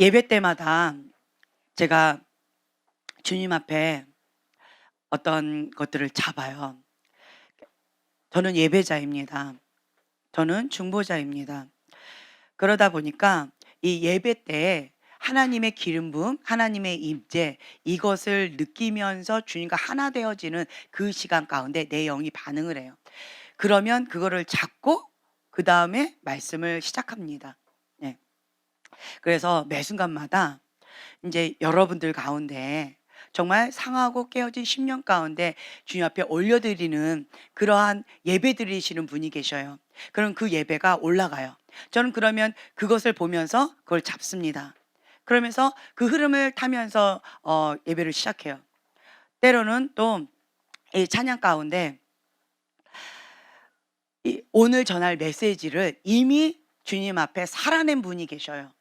예배 때마다 제가 주님 앞에 어떤 것들을 잡아요. 저는 예배자입니다. 저는 중보자입니다. 그러다 보니까 이 예배 때 하나님의 기름 부음, 하나님의 임재, 이것을 느끼면서 주님과 하나 되어지는 그 시간 가운데 내 영이 반응을 해요. 그러면 그거를 잡고 그다음에 말씀을 시작합니다. 네. 그래서 매 순간마다 인제 여러분들 가운데 정말 상하고 깨어진 심령 가운데 주님 앞에 올려드리는 그러한 예배 드리시는 분이 계셔요. 그럼 그 예배가 올라가요. 저는 그러면 그것을 보면서 그걸 잡습니다. 그러면서 그 흐름을 타면서 예배를 시작해요. 때로는 또 이 찬양 가운데 이 오늘 전할 메시지를 이미 주님 앞에 살아낸 분이 계셔요.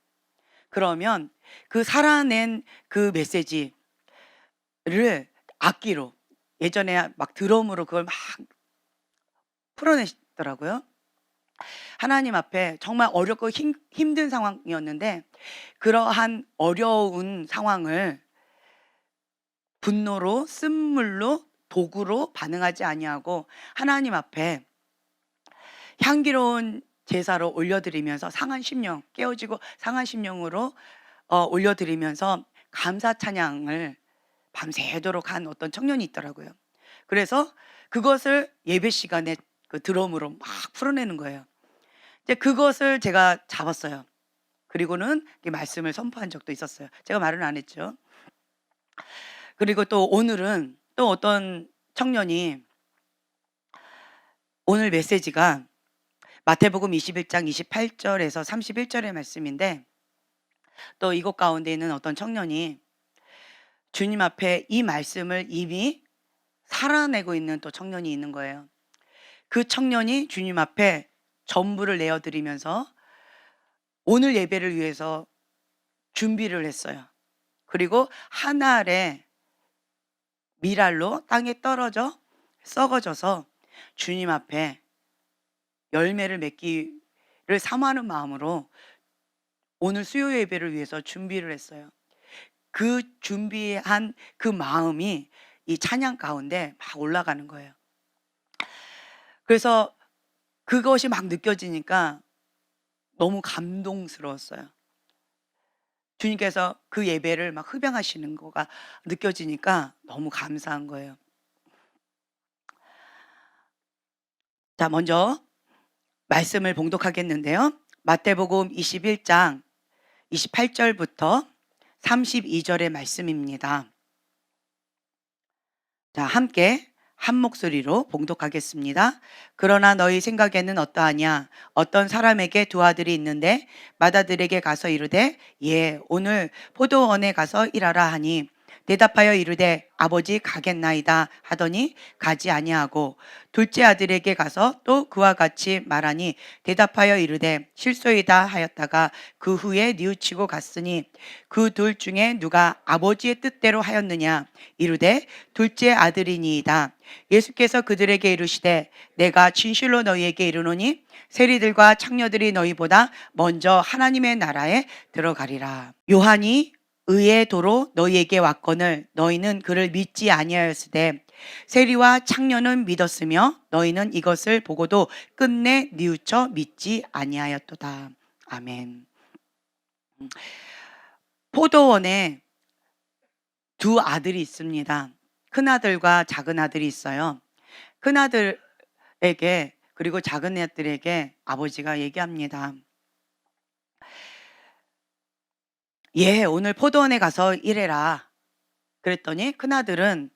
그러면 그 살아낸 그 메시지를 악기로, 예전에 막 드럼으로 그걸 막 풀어내시더라고요. 하나님 앞에 정말 어렵고 힘든 상황이었는데 그러한 어려운 상황을 분노로, 쓴물로, 도구로 반응하지 아니하고 하나님 앞에 향기로운 제사로 올려드리면서 상한 심령, 깨어지고 상한 심령으로 올려드리면서 감사 찬양을 밤새도록 한 어떤 청년이 있더라고요. 그래서 그것을 예배 시간에 그 드럼으로 막 풀어내는 거예요. 이제 그것을 제가 잡았어요. 그리고는 이 말씀을 선포한 적도 있었어요. 제가 말은 안 했죠. 그리고 또 오늘은 또 어떤 청년이, 오늘 메시지가 마태복음 21장 28절에서 31절의 말씀인데, 또 이곳 가운데 있는 어떤 청년이 주님 앞에 이 말씀을 이미 살아내고 있는 또 청년이 있는 거예요. 그 청년이 주님 앞에 전부를 내어드리면서 오늘 예배를 위해서 준비를 했어요. 그리고 한 알의 밀알로 땅에 떨어져 썩어져서 주님 앞에 열매를 맺기를 사모하는 마음으로 오늘 수요 예배를 위해서 준비를 했어요. 그 준비한 그 마음이 이 찬양 가운데 막 올라가는 거예요. 그래서 그것이 막 느껴지니까 너무 감동스러웠어요. 주님께서 그 예배를 막 흡양하시는 거가 느껴지니까 너무 감사한 거예요. 자, 먼저 말씀을 봉독하겠는데요. 마태복음 21장 28절부터 32절의 말씀입니다. 자, 함께 한 목소리로 봉독하겠습니다. 그러나 너희 생각에는 어떠하냐? 어떤 사람에게 두 아들이 있는데 맏아들에게 가서 이르되 예, 오늘 포도원에 가서 일하라 하니 대답하여 이르되 아버지 가겠나이다 하더니 가지 아니하고 둘째 아들에게 가서 또 그와 같이 말하니 대답하여 이르되 실소이다 하였다가 그 후에 뉘우치고 갔으니 그 둘 중에 누가 아버지의 뜻대로 하였느냐? 이르되 둘째 아들이니이다. 예수께서 그들에게 이르시되 내가 진실로 너희에게 이르노니 세리들과 창녀들이 너희보다 먼저 하나님의 나라에 들어가리라. 요한이 의의 도로 너희에게 왔거늘 너희는 그를 믿지 아니하였으되 세리와 창녀는 믿었으며 너희는 이것을 보고도 끝내 뉘우쳐 믿지 아니하였도다. 아멘. 포도원에 두 아들이 있습니다. 큰아들과 작은아들이 있어요. 큰아들에게, 그리고 작은아들에게 아버지가 얘기합니다. 예, 오늘 포도원에 가서 일해라. 그랬더니 큰아들은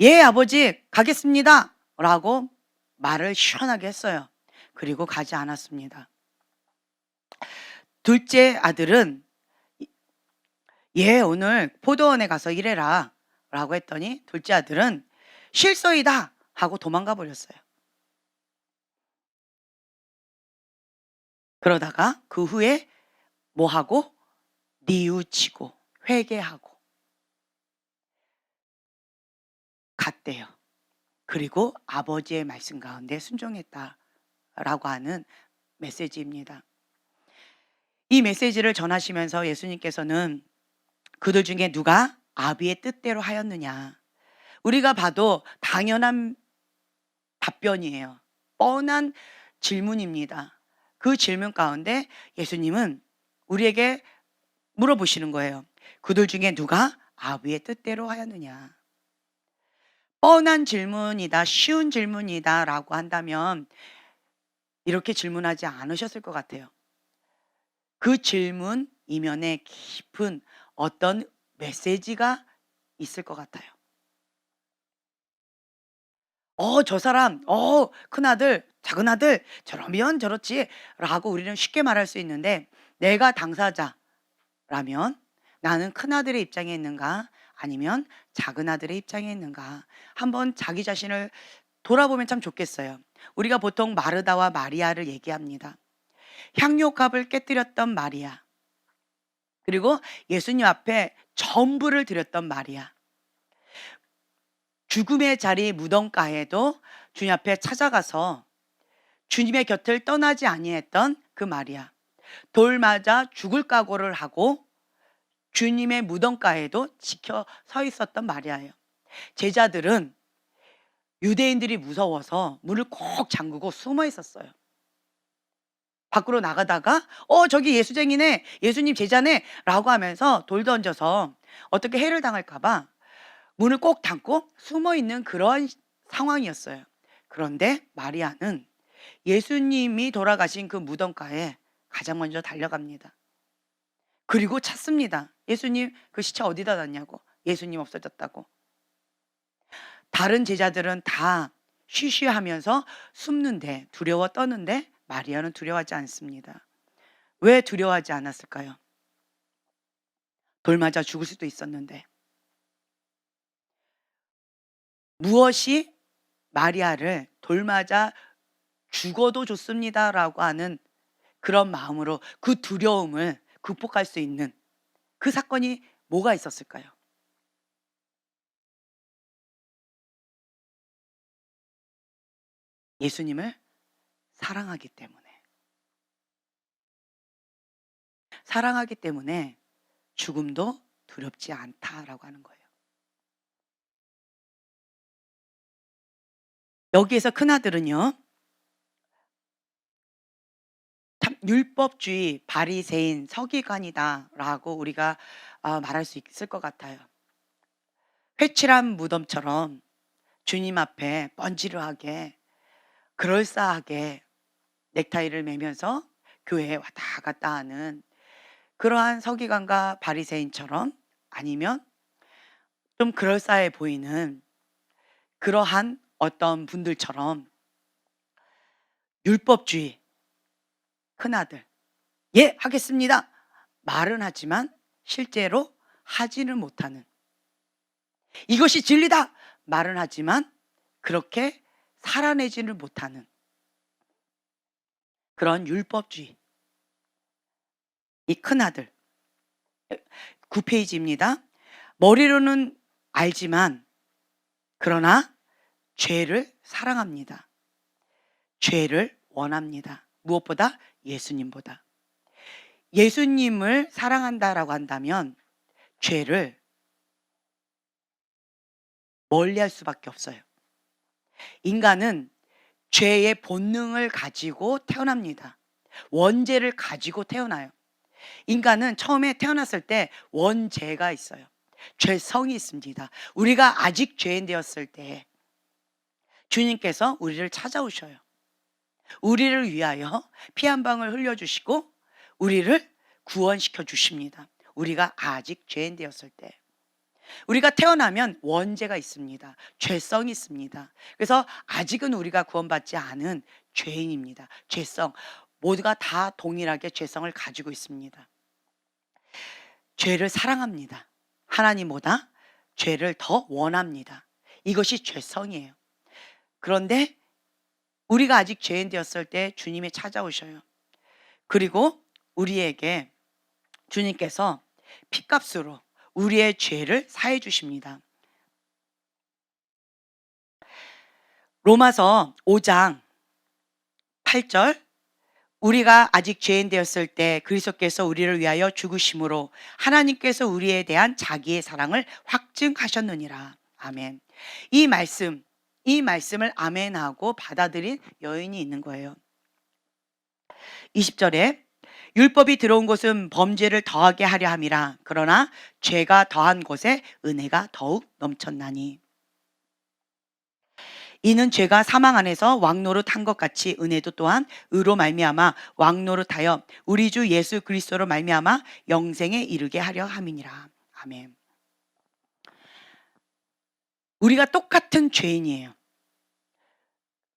예, 아버지 가겠습니다 라고 말을 시원하게 했어요. 그리고 가지 않았습니다. 둘째 아들은 예, 오늘 포도원에 가서 일해라 라고 했더니 둘째 아들은 실소이다 하고 도망가 버렸어요. 그러다가 그 후에 뭐 하고? 뉘우치고 회개하고 갔대요. 그리고 아버지의 말씀 가운데 순종했다라고 하는 메시지입니다. 이 메시지를 전하시면서 예수님께서는 그들 중에 누가 아비의 뜻대로 하였느냐. 우리가 봐도 당연한 답변이에요. 뻔한 질문입니다. 그 질문 가운데 예수님은 우리에게 물어보시는 거예요. 그들 중에 누가 아비의 뜻대로 하였느냐. 뻔한 질문이다, 쉬운 질문이다라고 한다면 이렇게 질문하지 않으셨을 것 같아요. 그 질문 이면에 깊은 어떤 메시지가 있을 것 같아요. 저 사람, 큰아들, 작은아들, 저러면 저렇지 라고 우리는 쉽게 말할 수 있는데 내가 당사자라면 나는 큰아들의 입장에 있는가 아니면 작은아들의 입장에 있는가 한번 자기 자신을 돌아보면 참 좋겠어요. 우리가 보통 마르다와 마리아를 얘기합니다. 향료값을 깨뜨렸던 마리아, 그리고 예수님 앞에 전부를 드렸던 마리아, 죽음의 자리 무덤가에도 주님 앞에 찾아가서 주님의 곁을 떠나지 아니했던 그 마리아, 돌 맞아 죽을 각오를 하고 주님의 무덤가에도 지켜 서 있었던 마리아예요. 제자들은 유대인들이 무서워서 문을 꼭 잠그고 숨어 있었어요. 밖으로 나가다가 저기 예수쟁이네, 예수님 제자네 라고 하면서 돌 던져서 어떻게 해를 당할까 봐 문을 꼭 닫고 숨어 있는 그런 상황이었어요. 그런데 마리아는 예수님이 돌아가신 그 무덤가에 가장 먼저 달려갑니다. 그리고 찾습니다. 예수님 그 시체 어디다 놨냐고. 예수님 없어졌다고. 다른 제자들은 다 쉬쉬하면서 숨는데, 두려워 떠는데 마리아는 두려워하지 않습니다. 왜 두려워하지 않았을까요? 돌 맞아 죽을 수도 있었는데. 무엇이 마리아를 돌 맞아 죽어도 좋습니다라고 하는 그런 마음으로 그 두려움을 극복할 수 있는 그 사건이 뭐가 있었을까요? 예수님을 사랑하기 때문에. 사랑하기 때문에 죽음도 두렵지 않다라고 하는 거예요. 여기에서 큰아들은요, 참 율법주의 바리새인 서기관이다라고 우리가 말할 수 있을 것 같아요. 회칠한 무덤처럼 주님 앞에 번지르하게 그럴싸하게 넥타이를 매면서 교회에 왔다 갔다 하는 그러한 서기관과 바리새인처럼, 아니면 좀 그럴싸해 보이는 그러한 어떤 분들처럼 율법주의 큰아들, 예 하겠습니다 말은 하지만 실제로 하지는 못하는, 이것이 진리다 말은 하지만 그렇게 살아내지를 못하는 그런 율법주의, 이 큰아들. 9페이지입니다. 머리로는 알지만 그러나 죄를 사랑합니다. 죄를 원합니다. 무엇보다? 예수님보다. 예수님을 사랑한다라고 한다면 죄를 멀리할 수밖에 없어요. 인간은 죄의 본능을 가지고 태어납니다. 원죄를 가지고 태어나요. 인간은 처음에 태어났을 때 원죄가 있어요. 죄성이 있습니다. 우리가 아직 죄인 되었을 때 주님께서 우리를 찾아오셔요. 우리를 위하여 피 한 방울 흘려주시고 우리를 구원시켜 주십니다. 우리가 아직 죄인 되었을 때. 우리가 태어나면 원죄가 있습니다. 죄성이 있습니다. 그래서 아직은 우리가 구원받지 않은 죄인입니다. 죄성. 모두가 다 동일하게 죄성을 가지고 있습니다. 죄를 사랑합니다. 하나님보다 죄를 더 원합니다. 이것이 죄성이에요. 그런데 우리가 아직 죄인 되었을 때 주님이 찾아오셔요. 그리고 우리에게 주님께서 핏값으로 우리의 죄를 사해 주십니다. 로마서 5장 8절, 우리가 아직 죄인 되었을 때 그리스도께서 우리를 위하여 죽으심으로 하나님께서 우리에 대한 자기의 사랑을 확증하셨느니라. 아멘. 이 말씀, 이 말씀을 아멘하고 받아들인 여인이 있는 거예요. 20절에 율법이 들어온 곳은 범죄를 더하게 하려 함이라. 그러나 죄가 더한 곳에 은혜가 더욱 넘쳤나니. 이는 죄가 사망 안에서 왕노릇한 것 같이 은혜도 또한 의로 말미암아 왕노릇하여 우리 주 예수 그리스도로 말미암아 영생에 이르게 하려 함이니라. 아멘. 우리가 똑같은 죄인이에요.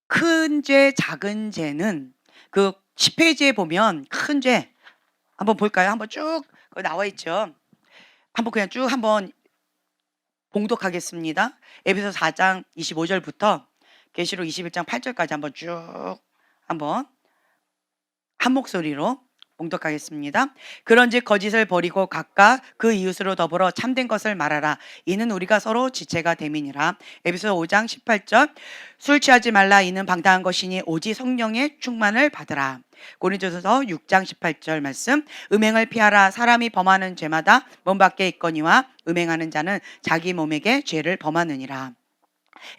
큰 죄, 작은 죄는 그 10페이지에 보면 큰 죄 한번 볼까요? 한번 쭉 나와 있죠. 한번 그냥 쭉 한번 봉독하겠습니다. 에베소 4장 25절부터 계시록 21장 8절까지 한번 쭉 한번 한 목소리로 봉독하겠습니다. 그런즉 거짓을 버리고 각각 그 이웃으로 더불어 참된 것을 말하라. 이는 우리가 서로 지체가 됨이니라. 에베소 5장 18절 술 취하지 말라. 이는 방탕한 것이니 오직 성령의 충만을 받으라. 고린도전서 6장 18절 말씀 음행을 피하라. 사람이 범하는 죄마다 몸 밖에 있거니와 음행하는 자는 자기 몸에게 죄를 범하느니라.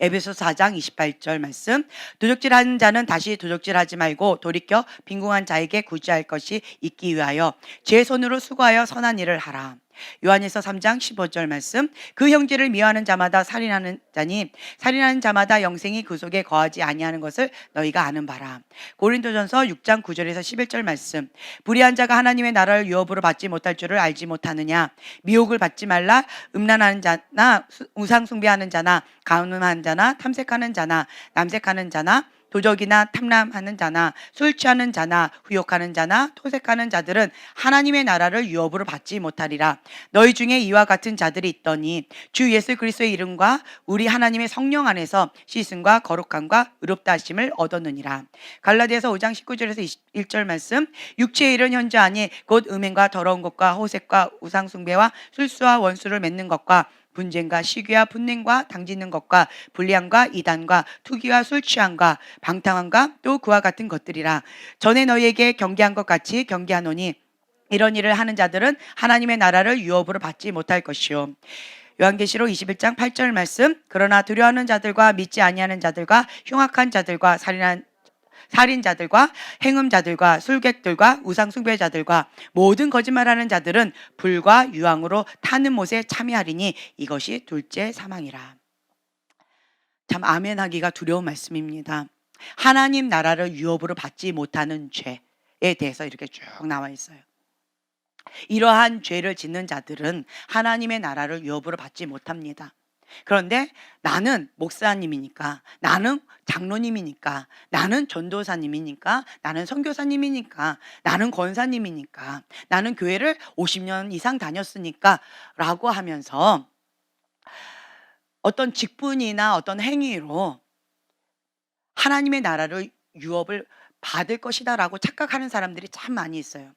에베소 4장 28절 말씀 도적질하는 자는 다시 도적질하지 말고 돌이켜 빈궁한 자에게 구제할 것이 있기 위하여 제 손으로 수고하여 선한 일을 하라. 요한일서 3장 15절 말씀 그 형제를 미워하는 자마다 살인하는 자니 살인하는 자마다 영생이 그 속에 거하지 아니하는 것을 너희가 아는 바라. 고린도전서 6장 9절에서 11절 말씀 불의한 자가 하나님의 나라를 유업으로 받지 못할 줄을 알지 못하느냐. 미혹을 받지 말라. 음란하는 자나 우상 숭배하는 자나 가늠하는 자나 탐색하는 자나 남색하는 자나 도적이나 탐람하는 자나 술 취하는 자나 후욕하는 자나 토색하는 자들은 하나님의 나라를 유업으로 받지 못하리라. 너희 중에 이와 같은 자들이 있더니 주 예수 그리스도의 이름과 우리 하나님의 성령 안에서 씻음과 거룩함과 의롭다 하심을 얻었느니라. 갈라디아서 5장 19절에서 21절 말씀 육체의 일은 현재 아니 곧 음행과 더러운 것과 호색과 우상 숭배와 술수와 원수를 맺는 것과 분쟁과 시기와 분냉과 당짓는 것과 불량과 이단과 투기와 술 취함과 방탕함과 또 그와 같은 것들이라. 전에 너희에게 경계한 것 같이 경계하노니 이런 일을 하는 자들은 하나님의 나라를 유업으로 받지 못할 것이요. 요한계시록 21장 8절 말씀 그러나 두려워하는 자들과 믿지 아니하는 자들과 흉악한 자들과 살인자들과 행음자들과 술객들과 우상숭배자들과 모든 거짓말하는 자들은 불과 유황으로 타는 못에 참여하리니 이것이 둘째 사망이라. 참 아멘하기가 두려운 말씀입니다. 하나님 나라를 유업으로 받지 못하는 죄에 대해서 이렇게 쭉 나와 있어요. 이러한 죄를 짓는 자들은 하나님의 나라를 유업으로 받지 못합니다. 그런데 나는 목사님이니까, 나는 장로님이니까, 나는 전도사님이니까, 나는 선교사님이니까, 나는 권사님이니까, 나는 교회를 50년 이상 다녔으니까 라고 하면서 어떤 직분이나 어떤 행위로 하나님의 나라를 유업을 받을 것이다 라고 착각하는 사람들이 참 많이 있어요.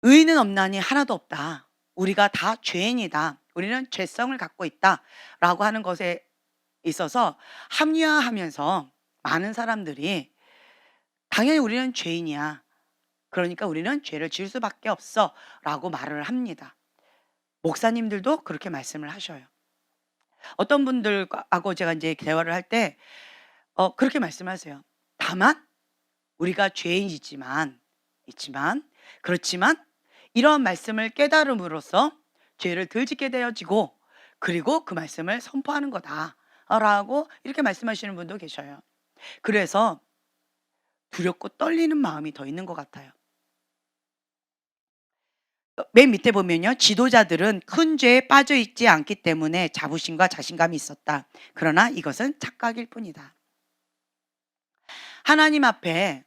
의인은 없나니 하나도 없다. 우리가 다 죄인이다. 우리는 죄성을 갖고 있다 라고 하는 것에 있어서 합리화하면서 많은 사람들이 당연히 우리는 죄인이야. 그러니까 우리는 죄를 지을 수밖에 없어 라고 말을 합니다. 목사님들도 그렇게 말씀을 하셔요. 어떤 분들하고 제가 이제 대화를 할 때 그렇게 말씀하세요. 다만 우리가 죄인이지만 그렇지만 이런 말씀을 깨달음으로써 죄를 덜 짓게 되어지고 그리고 그 말씀을 선포하는 거다라고 이렇게 말씀하시는 분도 계셔요. 그래서 두렵고 떨리는 마음이 더 있는 것 같아요. 맨 밑에 보면요. 지도자들은 큰 죄에 빠져 있지 않기 때문에 자부심과 자신감이 있었다. 그러나 이것은 착각일 뿐이다. 하나님 앞에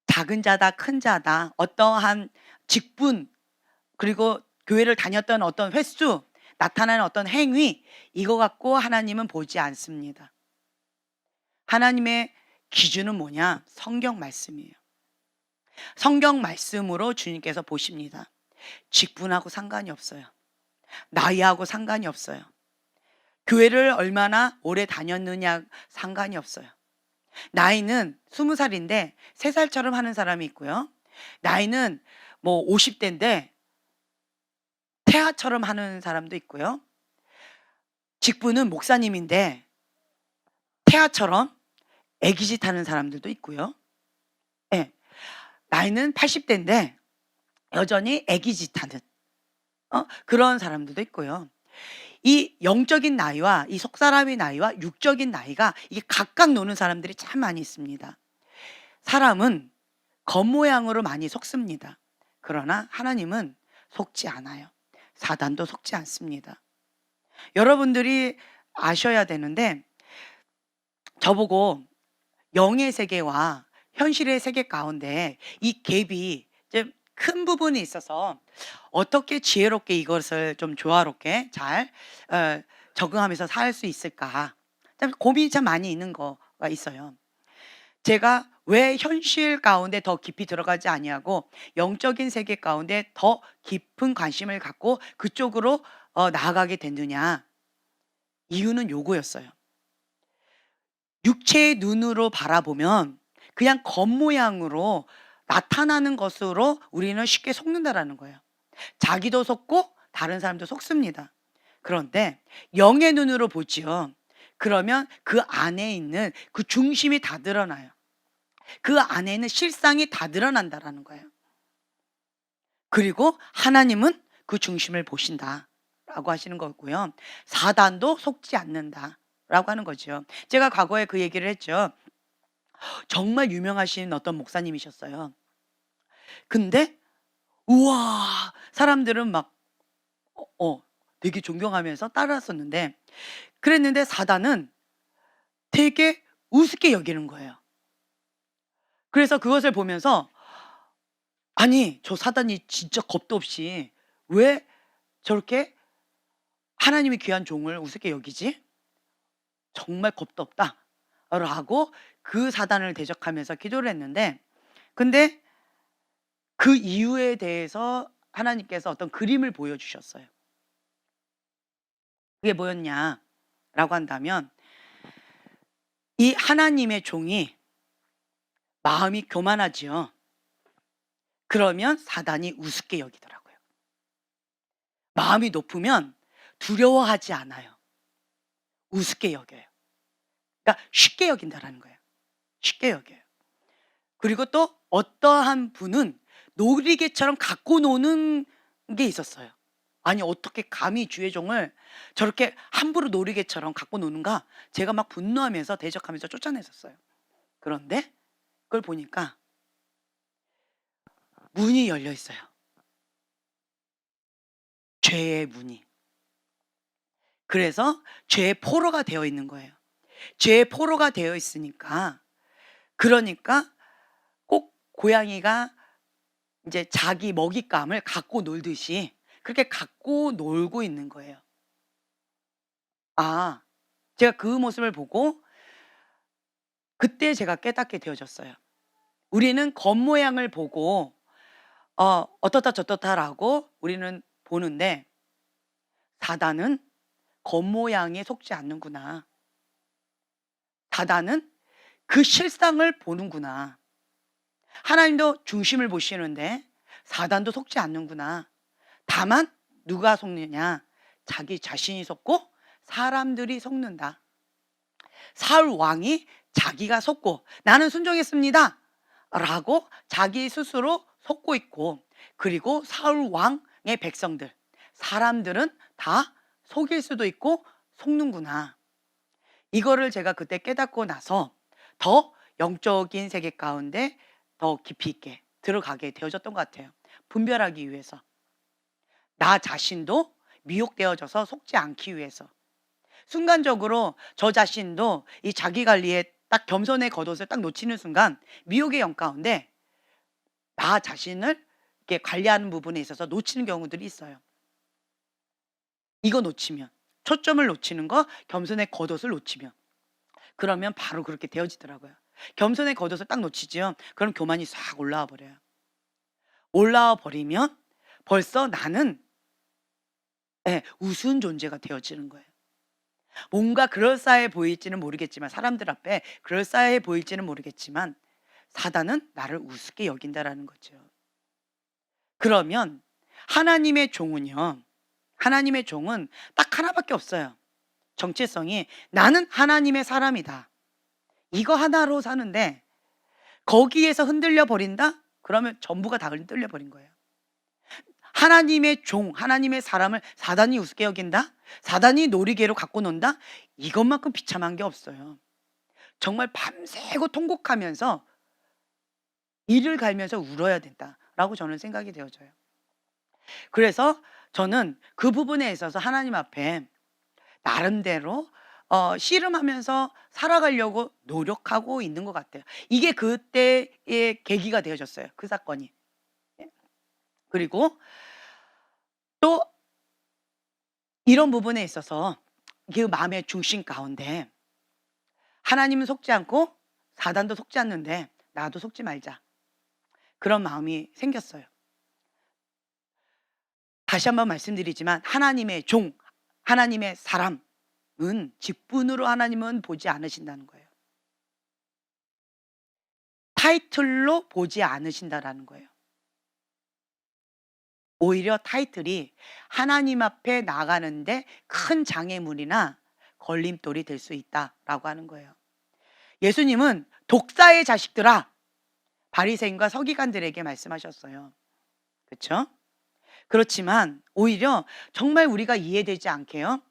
작은 자다, 큰 자다, 어떠한 직분, 그리고 교회를 다녔던 어떤 횟수, 나타나는 어떤 행위, 이거 갖고 하나님은 보지 않습니다. 하나님의 기준은 뭐냐? 성경 말씀이에요. 성경 말씀으로 주님께서 보십니다. 직분하고 상관이 없어요. 나이하고 상관이 없어요. 교회를 얼마나 오래 다녔느냐 상관이 없어요. 나이는 20살인데 3살처럼 하는 사람이 있고요. 나이는 뭐 50대인데 태아처럼 하는 사람도 있고요. 직분은 목사님인데 태아처럼 애기짓 하는 사람들도 있고요. 예. 나이는 80대인데 여전히 애기짓 하는 그런 사람들도 있고요. 이 영적인 나이와 이 속사람의 나이와 육적인 나이가 이게 각각 노는 사람들이 참 많이 있습니다. 사람은 겉모양으로 많이 속습니다. 그러나 하나님은 속지 않아요. 사단도 속지 않습니다. 여러분들이 아셔야 되는데 저보고 영의 세계와 현실의 세계 가운데 이 갭이 좀 큰 부분이 있어서 어떻게 지혜롭게 이것을 좀 조화롭게 잘 적응하면서 살 수 있을까? 참 고민이 참 많이 있는 거가 있어요. 제가 왜 현실 가운데 더 깊이 들어가지 아니하고 영적인 세계 가운데 더 깊은 관심을 갖고 그쪽으로 나아가게 됐느냐? 이유는 요거였어요. 육체의 눈으로 바라보면 그냥 겉모양으로 나타나는 것으로 우리는 쉽게 속는다라는 거예요. 자기도 속고 다른 사람도 속습니다. 그런데 영의 눈으로 보지요. 그러면 그 안에 있는 그 중심이 다 드러나요. 그 안에 있는 실상이 다 드러난다라는 거예요. 그리고 하나님은 그 중심을 보신다라고 하시는 거고요. 사단도 속지 않는다라고 하는 거죠. 제가 과거에 그 얘기를 했죠. 정말 유명하신 어떤 목사님이셨어요. 근데 우와 사람들은 막 되게 존경하면서 따랐었는데 그랬는데 사단은 되게 우습게 여기는 거예요. 그래서 그것을 보면서 아니 저 사단이 진짜 겁도 없이 왜 저렇게 하나님의 귀한 종을 우습게 여기지? 정말 겁도 없다. 라고 그 사단을 대적하면서 기도를 했는데 근데 그 이유에 대해서 하나님께서 어떤 그림을 보여주셨어요. 그게 뭐였냐라고 한다면 이 하나님의 종이 마음이 교만하지요. 그러면 사단이 우습게 여기더라고요. 마음이 높으면 두려워하지 않아요. 우습게 여겨요. 그러니까 쉽게 여긴다라는 거예요. 쉽게 여겨요. 그리고 또 어떠한 분은 놀이개처럼 갖고 노는 게 있었어요. 아니 어떻게 감히 주의 종을 저렇게 함부로 놀이개처럼 갖고 노는가? 제가 막 분노하면서 대적하면서 쫓아냈었어요. 그런데 그걸 보니까 문이 열려 있어요. 죄의 문이. 그래서 죄의 포로가 되어 있는 거예요. 죄의 포로가 되어 있으니까 그러니까 꼭 고양이가 이제 자기 먹잇감을 갖고 놀듯이 그렇게 갖고 놀고 있는 거예요. 아 제가 그 모습을 보고 그때 제가 깨닫게 되어졌어요. 우리는 겉모양을 보고 어떻다 저떻다라고 우리는 보는데 사단은 겉모양에 속지 않는구나. 사단은 그 실상을 보는구나. 하나님도 중심을 보시는데 사단도 속지 않는구나. 다만 누가 속느냐? 자기 자신이 속고 사람들이 속는다. 사울 왕이 자기가 속고 나는 순종했습니다. 라고 자기 스스로 속고 있고 그리고 사울 왕의 백성들 사람들은 다 속일 수도 있고 속는구나. 이거를 제가 그때 깨닫고 나서 더 영적인 세계 가운데 더 깊이 있게 들어가게 되어졌던 것 같아요. 분별하기 위해서. 나 자신도 미혹되어져서 속지 않기 위해서. 순간적으로 저 자신도 이 자기 관리에 딱 겸손의 겉옷을 딱 놓치는 순간 미혹의 영 가운데 나 자신을 이렇게 관리하는 부분에 있어서 놓치는 경우들이 있어요. 이거 놓치면 초점을 놓치는 거 겸손의 겉옷을 놓치면 그러면 바로 그렇게 되어지더라고요. 겸손의 겉옷을 딱 놓치죠. 그럼 교만이 싹 올라와 버려요. 올라와 버리면 벌써 나는 우스운 존재가 되어지는 거예요. 뭔가 그럴싸해 보일지는 모르겠지만, 사람들 앞에 그럴싸해 보일지는 모르겠지만 사단은 나를 우습게 여긴다라는 거죠. 그러면 하나님의 종은요. 하나님의 종은 딱 하나밖에 없어요. 정체성이 나는 하나님의 사람이다. 이거 하나로 사는데 거기에서 흔들려 버린다? 그러면 전부가 다 흔들려 버린 거예요. 하나님의 종, 하나님의 사람을 사단이 우습게 여긴다? 사단이 놀이개로 갖고 논다? 이것만큼 비참한 게 없어요. 정말 밤새고 통곡하면서 이를 갈면서 울어야 된다라고 저는 생각이 되어져요. 그래서 저는 그 부분에 있어서 하나님 앞에 나름대로 씨름하면서 살아가려고 노력하고 있는 것 같아요. 이게 그때의 계기가 되어졌어요, 그 사건이. 예. 그리고 또 이런 부분에 있어서 그 마음의 중심 가운데 하나님은 속지 않고 사단도 속지 않는데 나도 속지 말자. 그런 마음이 생겼어요. 다시 한번 말씀드리지만 하나님의 종, 하나님의 사람은 직분으로 하나님은 보지 않으신다는 거예요. 타이틀로 보지 않으신다라는 거예요. 오히려 타이틀이 하나님 앞에 나가는데 큰 장애물이나 걸림돌이 될 수 있다라고 하는 거예요. 예수님은 독사의 자식들아, 바리새인과 서기관들에게 말씀하셨어요. 그렇죠? 그렇지만 오히려 정말 우리가 이해되지 않게요.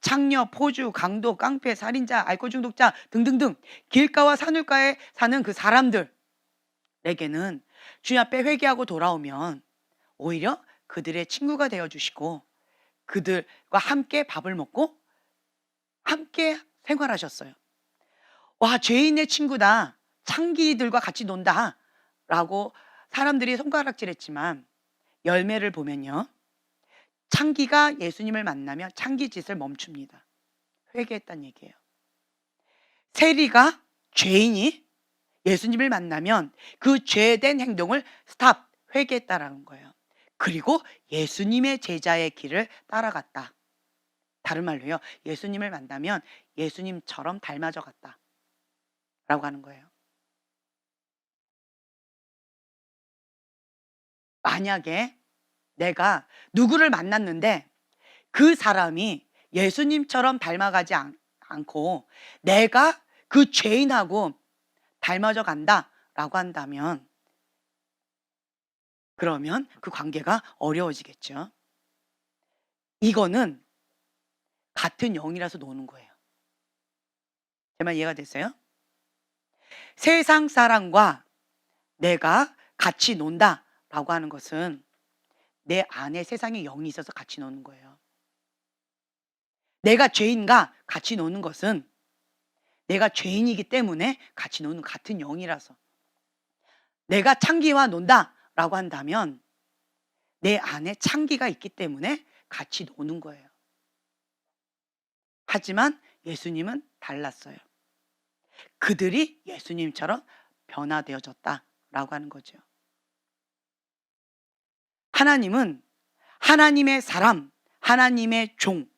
창녀, 포주, 강도, 깡패, 살인자, 알코올 중독자 등등등 길가와 산울가에 사는 그 사람들에게는 주님 앞에 회개하고 돌아오면 오히려 그들의 친구가 되어 주시고 그들과 함께 밥을 먹고 함께 생활하셨어요. 와, 죄인의 친구다. 창기들과 같이 논다. 라고 사람들이 손가락질했지만 열매를 보면요. 창기가 예수님을 만나면 창기짓을 멈춥니다. 회개했다는 얘기예요. 세리가, 죄인이 예수님을 만나면 그 죄된 행동을 스탑, 회개했다라는 거예요. 그리고 예수님의 제자의 길을 따라갔다. 다른 말로요. 예수님을 만나면 예수님처럼 닮아져 갔다. 라고 하는 거예요. 만약에 내가 누구를 만났는데 그 사람이 예수님처럼 닮아가지 않고 내가 그 죄인하고 닮아져 간다라고 한다면 그러면 그 관계가 어려워지겠죠. 이거는 같은 영이라서 노는 거예요. 제 말 이해가 됐어요? 세상 사람과 내가 같이 논다라고 하는 것은 내 안에 세상의 영이 있어서 같이 노는 거예요. 내가 죄인과 같이 노는 것은 내가 죄인이기 때문에 같이 노는 같은 영이라서. 내가 창기와 논다라고 한다면 내 안에 창기가 있기 때문에 같이 노는 거예요. 하지만 예수님은 달랐어요. 그들이 예수님처럼 변화되어졌다라고 하는 거죠. 하나님은 하나님의 사람, 하나님의 종,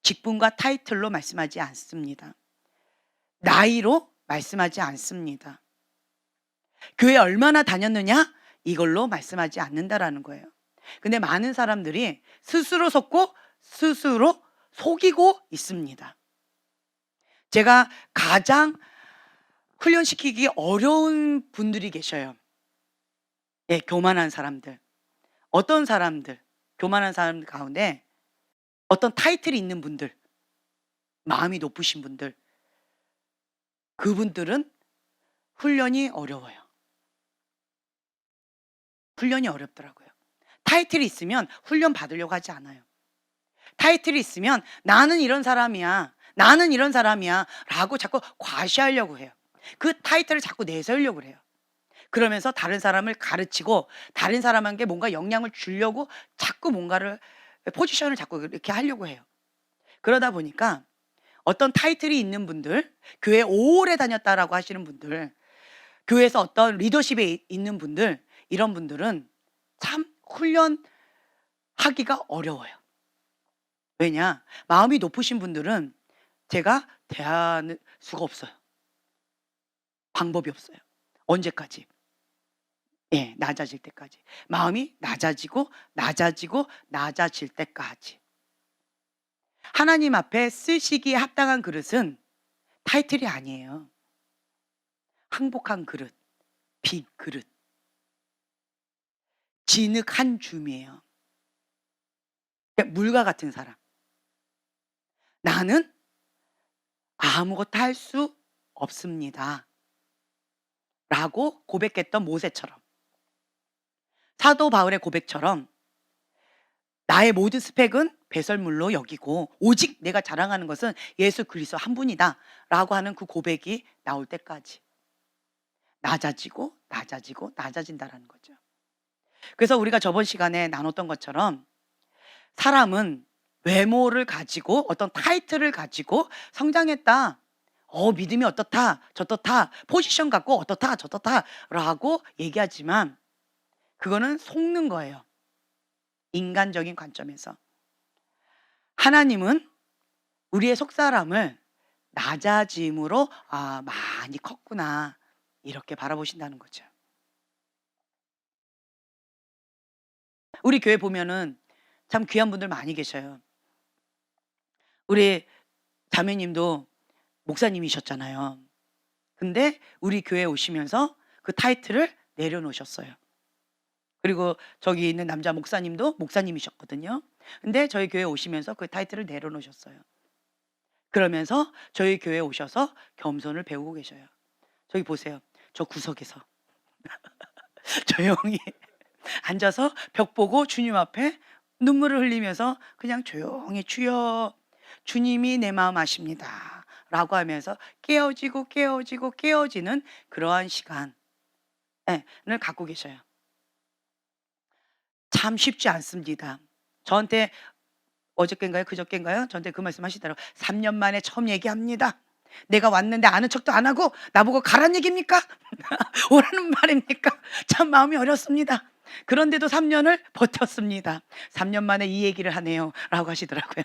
직분과 타이틀로 말씀하지 않습니다. 나이로 말씀하지 않습니다. 교회 얼마나 다녔느냐? 이걸로 말씀하지 않는다라는 거예요. 근데 많은 사람들이 스스로 속고 스스로 속이고 있습니다. 제가 가장 훈련시키기 어려운 분들이 계셔요. 예, 교만한 사람들. 어떤 사람들, 교만한 사람들 가운데 어떤 타이틀이 있는 분들, 마음이 높으신 분들, 그분들은 훈련이 어려워요. 훈련이 어렵더라고요. 타이틀이 있으면 훈련 받으려고 하지 않아요. 타이틀이 있으면 나는 이런 사람이야, 나는 이런 사람이야 라고 자꾸 과시하려고 해요. 그 타이틀을 자꾸 내세우려고 해요. 그러면서 다른 사람을 가르치고 다른 사람에게 뭔가 영향을 주려고 자꾸 뭔가를 포지션을 자꾸 이렇게 하려고 해요. 그러다 보니까 어떤 타이틀이 있는 분들, 교회 오래 다녔다라고 하시는 분들, 교회에서 어떤 리더십에 있는 분들, 이런 분들은 참 훈련하기가 어려워요. 왜냐? 마음이 높으신 분들은 제가 대할 수가 없어요. 방법이 없어요. 언제까지? 예, 낮아질 때까지. 마음이 낮아지고 낮아지고 낮아질 때까지. 하나님 앞에 쓰시기에 합당한 그릇은 타이틀이 아니에요. 항복한 그릇, 빈 그릇, 진흙한 줌이에요. 그러니까 물과 같은 사람. 나는 아무것도 할 수 없습니다. 라고 고백했던 모세처럼. 사도 바울의 고백처럼 나의 모든 스펙은 배설물로 여기고 오직 내가 자랑하는 것은 예수 그리스도 한 분이다 라고 하는 그 고백이 나올 때까지 낮아지고 낮아지고 낮아진다라는 거죠. 그래서 우리가 저번 시간에 나눴던 것처럼 사람은 외모를 가지고 어떤 타이틀을 가지고 성장했다. 믿음이 어떻다, 저떻다, 포지션 갖고 어떻다, 저떻다 라고 얘기하지만 그거는 속는 거예요. 인간적인 관점에서. 하나님은 우리의 속사람을 낮아짐으로 많이 컸구나 이렇게 바라보신다는 거죠. 우리 교회 보면은 참 귀한 분들 많이 계셔요. 우리 자매님도 목사님이셨잖아요. 근데 우리 교회에 오시면서 그 타이틀을 내려놓으셨어요. 그리고 저기 있는 남자 목사님도 목사님이셨거든요. 근데 저희 교회에 오시면서 그 타이틀을 내려놓으셨어요. 그러면서 저희 교회에 오셔서 겸손을 배우고 계셔요. 저기 보세요. 저 구석에서 조용히 앉아서 벽 보고 주님 앞에 눈물을 흘리면서 그냥 조용히 주여 주님이 내 마음 아십니다 라고 하면서 깨어지고 깨어지고 깨어지는 그러한 시간을 갖고 계셔요. 참 쉽지 않습니다. 저한테 어저께인가요? 그저께인가요? 저한테 그 말씀 하시더라고요. 3년 만에 처음 얘기합니다. 내가 왔는데 아는 척도 안 하고 나보고 가란 얘기입니까? 오라는 말입니까? 참 마음이 어렵습니다. 그런데도 3년을 버텼습니다. 3년 만에 이 얘기를 하네요. 라고 하시더라고요.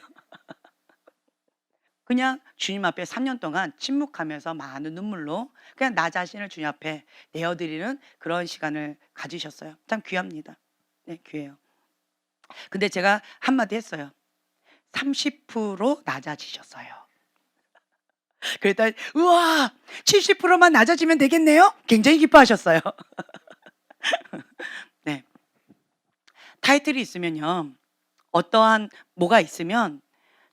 그냥 주님 앞에 3년 동안 침묵하면서 많은 눈물로 그냥 나 자신을 주님 앞에 내어드리는 그런 시간을 가지셨어요. 참 귀합니다. 네, 귀해요. 근데 제가 한마디 했어요. 30% 낮아지셨어요. 그랬더니 우와 70%만 낮아지면 되겠네요. 굉장히 기뻐하셨어요. 네. 타이틀이 있으면요. 어떠한 뭐가 있으면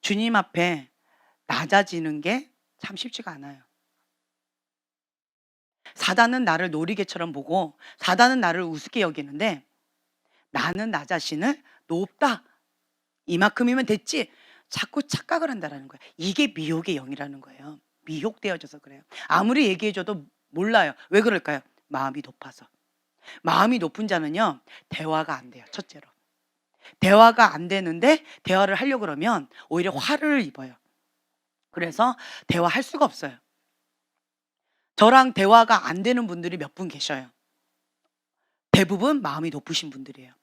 주님 앞에 낮아지는 게 참 쉽지가 않아요. 사단은 나를 놀이개처럼 보고 사단은 나를 우습게 여기는데 나는 나 자신을 높다. 이만큼이면 됐지. 자꾸 착각을 한다라는 거예요. 이게 미혹의 영이라는 거예요. 미혹되어져서 그래요. 아무리 얘기해줘도 몰라요. 왜 그럴까요? 마음이 높아서. 마음이 높은 자는요. 대화가 안 돼요. 첫째로. 대화가 안 되는데 대화를 하려고 그러면 오히려 화를 입어요. 그래서 대화할 수가 없어요. 저랑 대화가 안 되는 분들이 몇 분 계셔요. 대부분 마음이 높으신 분들이에요.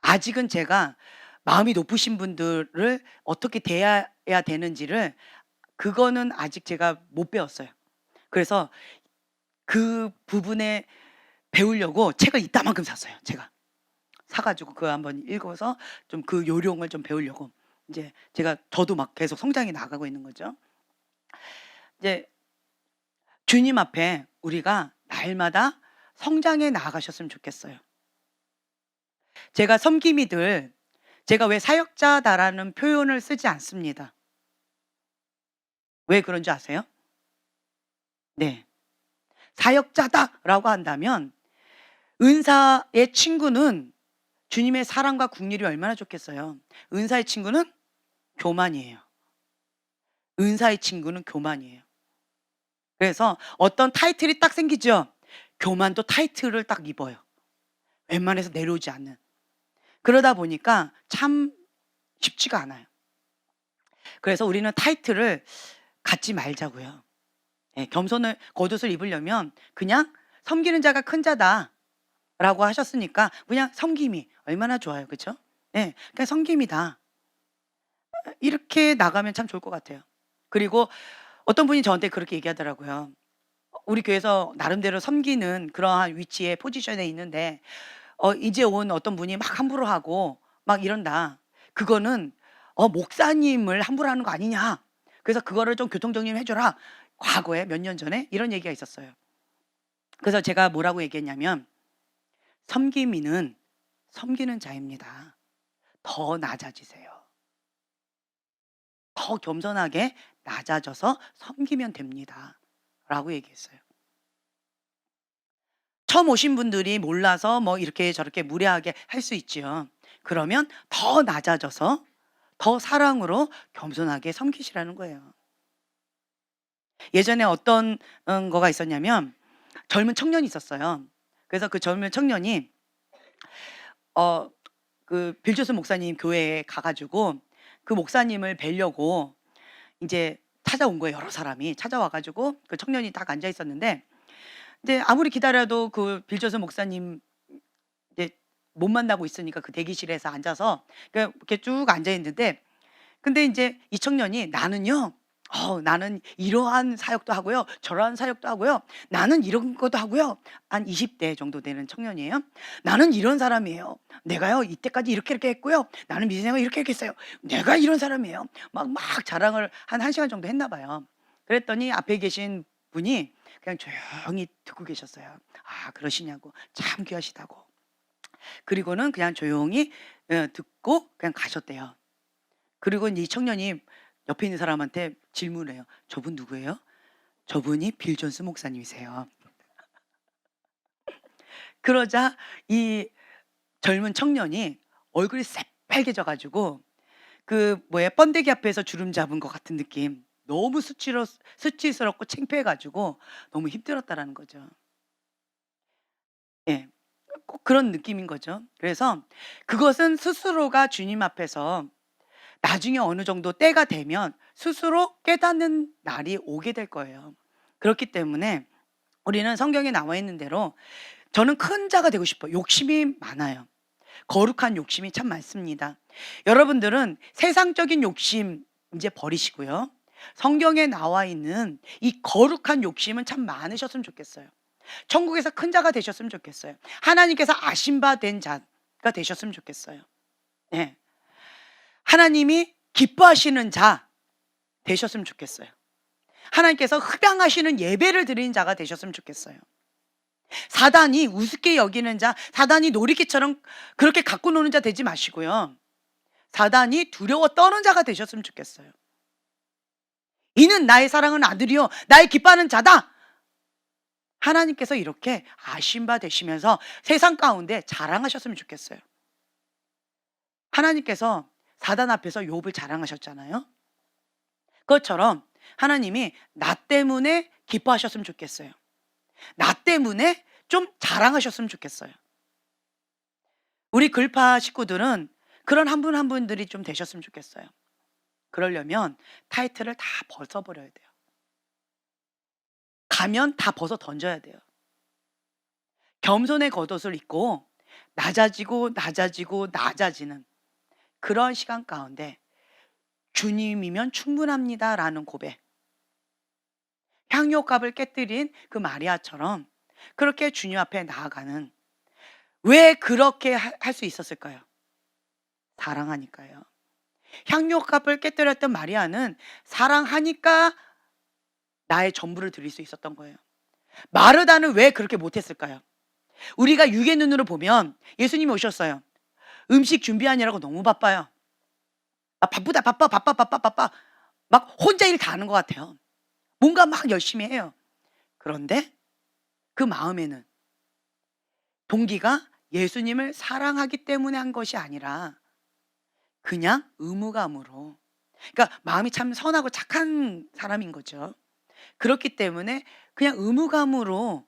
아직은 제가 마음이 높으신 분들을 어떻게 대해야 되는지를 그거는 아직 제가 못 배웠어요. 그래서 그 부분에 배우려고 책을 이따만큼 샀어요. 제가 사 가지고 그거 한번 읽어서 좀 그 요령을 좀 배우려고 이제 제가 저도 막 계속 성장해 나가고 있는 거죠. 이제 주님 앞에 우리가 날마다 성장해 나가셨으면 좋겠어요. 제가 섬김이들 제가 왜 사역자다라는 표현을 쓰지 않습니다. 왜 그런지 아세요? 네. 사역자다라고 한다면 은사의 친구는 주님의 사랑과 국률이 얼마나 좋겠어요. 은사의 친구는 교만이에요. 은사의 친구는 교만이에요. 그래서 어떤 타이틀이 딱 생기죠. 교만도 타이틀을 딱 입어요. 웬만해서 내려오지 않는. 그러다 보니까 참 쉽지가 않아요. 그래서 우리는 타이틀을 갖지 말자고요. 예, 겸손을 겉옷을 입으려면 그냥 섬기는 자가 큰 자다라고 하셨으니까 그냥 섬김이 얼마나 좋아요. 그렇죠? 예. 그냥 섬김이다. 이렇게 나가면 참 좋을 것 같아요. 그리고 어떤 분이 저한테 그렇게 얘기하더라고요. 우리 교회에서 나름대로 섬기는 그러한 위치에 포지션에 있는데 이제 온 어떤 분이 막 함부로 하고 막 이런다. 그거는 목사님을 함부로 하는 거 아니냐. 그래서 그거를 좀 교통 정리해 줘라. 과거에 몇 년 전에 이런 얘기가 있었어요. 그래서 제가 뭐라고 얘기했냐면 섬김이는 섬기는 자입니다. 더 낮아지세요. 더 겸손하게 낮아져서 섬기면 됩니다. 라고 얘기했어요. 처음 오신 분들이 몰라서 뭐 이렇게 저렇게 무례하게 할 수 있지요. 그러면 더 낮아져서 더 사랑으로 겸손하게 섬기시라는 거예요. 예전에 어떤 거가 있었냐면 젊은 청년이 있었어요. 그래서 그 젊은 청년이 어 그 빌조스 목사님 교회에 가 가지고 그 목사님을 뵈려고 인제 찾아온 거예요. 여러 사람이 찾아와 가지고 그 청년이 딱 앉아 있었는데 이제 아무리 기다려도 그 빌조스 목사님 이제 못 만나고 있으니까 그 대기실에서 앉아서 이렇게 쭉 앉아 있는데 근데 인제 이 청년이 "나는요. 나는 이러한 사역도 하고요. 저러한 사역도 하고요. 나는 이런 것도 하고요." 한 20대 정도 되는 청년이에요. "나는 이런 사람이에요. 내가요 이때까지 이렇게 이렇게 했고요. 나는 미생을 이렇게 이렇게 했어요. 내가 이런 사람이에요." 막 자랑을 한 1 시간 정도 했나 봐요. 그랬더니 앞에 계신 분이 그냥 조용히 듣고 계셨어요. 아 그러시냐고. 참 귀하시다고. 그리고는 그냥 조용히 듣고 그냥 가셨대요. 그리고 이 청년이 옆에 있는 사람한테 질문을 해요. "저분 누구예요?" "저분이 빌 존스 목사님이세요." 그러자 이 젊은 청년이 얼굴이 새빨개져 가지고 그 뭐야 번데기 앞에서 주름 잡은 것 같은 느낌. 너무 수치스럽고 창피해 가지고 너무 힘들었다라는 거죠. 예. 꼭 그런 느낌인 거죠. 그래서 그것은 스스로가 주님 앞에서 나중에 어느 정도 때가 되면 스스로 깨닫는 날이 오게 될 거예요. 그렇기 때문에 우리는 성경에 나와 있는 대로 저는 큰 자가 되고 싶어요. 욕심이 많아요. 거룩한 욕심이 참 많습니다. 여러분들은 세상적인 욕심 이제 버리시고요. 성경에 나와 있는 이 거룩한 욕심은 참 많으셨으면 좋겠어요. 천국에서 큰 자가 되셨으면 좋겠어요. 하나님께서 아신 바 된 자가 되셨으면 좋겠어요. 네. 하나님이 기뻐하시는 자 되셨으면 좋겠어요. 하나님께서 흡양하시는 예배를 드리는 자가 되셨으면 좋겠어요. 사단이 우습게 여기는 자, 사단이 놀이기처럼 그렇게 갖고 노는 자 되지 마시고요. 사단이 두려워 떠는 자가 되셨으면 좋겠어요. 이는 나의 사랑하는 아들이요 나의 기뻐하는 자다. 하나님께서 이렇게 아신 바 되시면서 세상 가운데 자랑하셨으면 좋겠어요. 하나님께서 사단 앞에서 욥을 자랑하셨잖아요. 그것처럼 하나님이 나 때문에 기뻐하셨으면 좋겠어요. 나 때문에 좀 자랑하셨으면 좋겠어요. 우리 글파 식구들은 그런 한 분 한 분들이 좀 되셨으면 좋겠어요. 그러려면 타이틀을 다 벗어버려야 돼요. 가면 다 벗어 던져야 돼요. 겸손의 겉옷을 입고 낮아지고 낮아지고 낮아지는 그런 시간 가운데 주님이면 충분합니다라는 고백. 향료값을 깨뜨린 그 마리아처럼 그렇게 주님 앞에 나아가는 왜 그렇게 할 수 있었을까요? 사랑하니까요. 향료값을 깨뜨렸던 마리아는 사랑하니까 나의 전부를 드릴 수 있었던 거예요. 마르다는 왜 그렇게 못했을까요? 우리가 육의 눈으로 보면 예수님이 오셨어요. 음식 준비하느라고 너무 바빠요. 바쁘다 바빠 바빠 바빠 바빠 막 혼자 일 다 하는 것 같아요. 뭔가 막 열심히 해요. 그런데 그 마음에는 동기가 예수님을 사랑하기 때문에 한 것이 아니라 그냥 의무감으로 그러니까 마음이 참 선하고 착한 사람인 거죠. 그렇기 때문에 그냥 의무감으로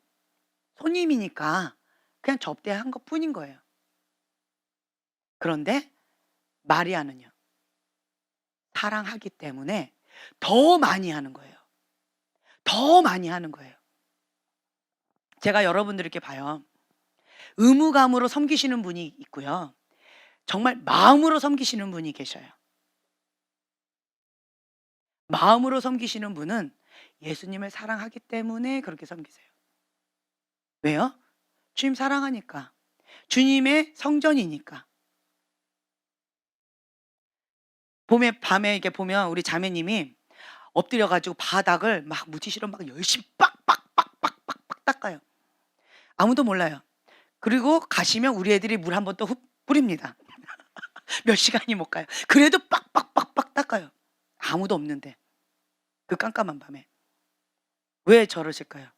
손님이니까 그냥 접대한 것뿐인 거예요. 그런데 마리아는요. 사랑하기 때문에 더 많이 하는 거예요. 더 많이 하는 거예요. 제가 여러분들 이렇게 봐요. 의무감으로 섬기시는 분이 있고요. 정말 마음으로 섬기시는 분이 계셔요. 마음으로 섬기시는 분은 예수님을 사랑하기 때문에 그렇게 섬기세요. 왜요? 주님 사랑하니까. 주님의 성전이니까. 밤에 이렇게 보면 우리 자매님이 엎드려 가지고 바닥을 막 물티슈로 막 열심히 빡빡빡빡빡빡 닦아요. 아무도 몰라요. 그리고 가시면 우리 애들이 물 한 번 또 훅 뿌립니다. 몇 시간이 못 가요. 그래도 빡빡빡빡 닦아요. 아무도 없는데. 그 깜깜한 밤에. 왜 저러실까요?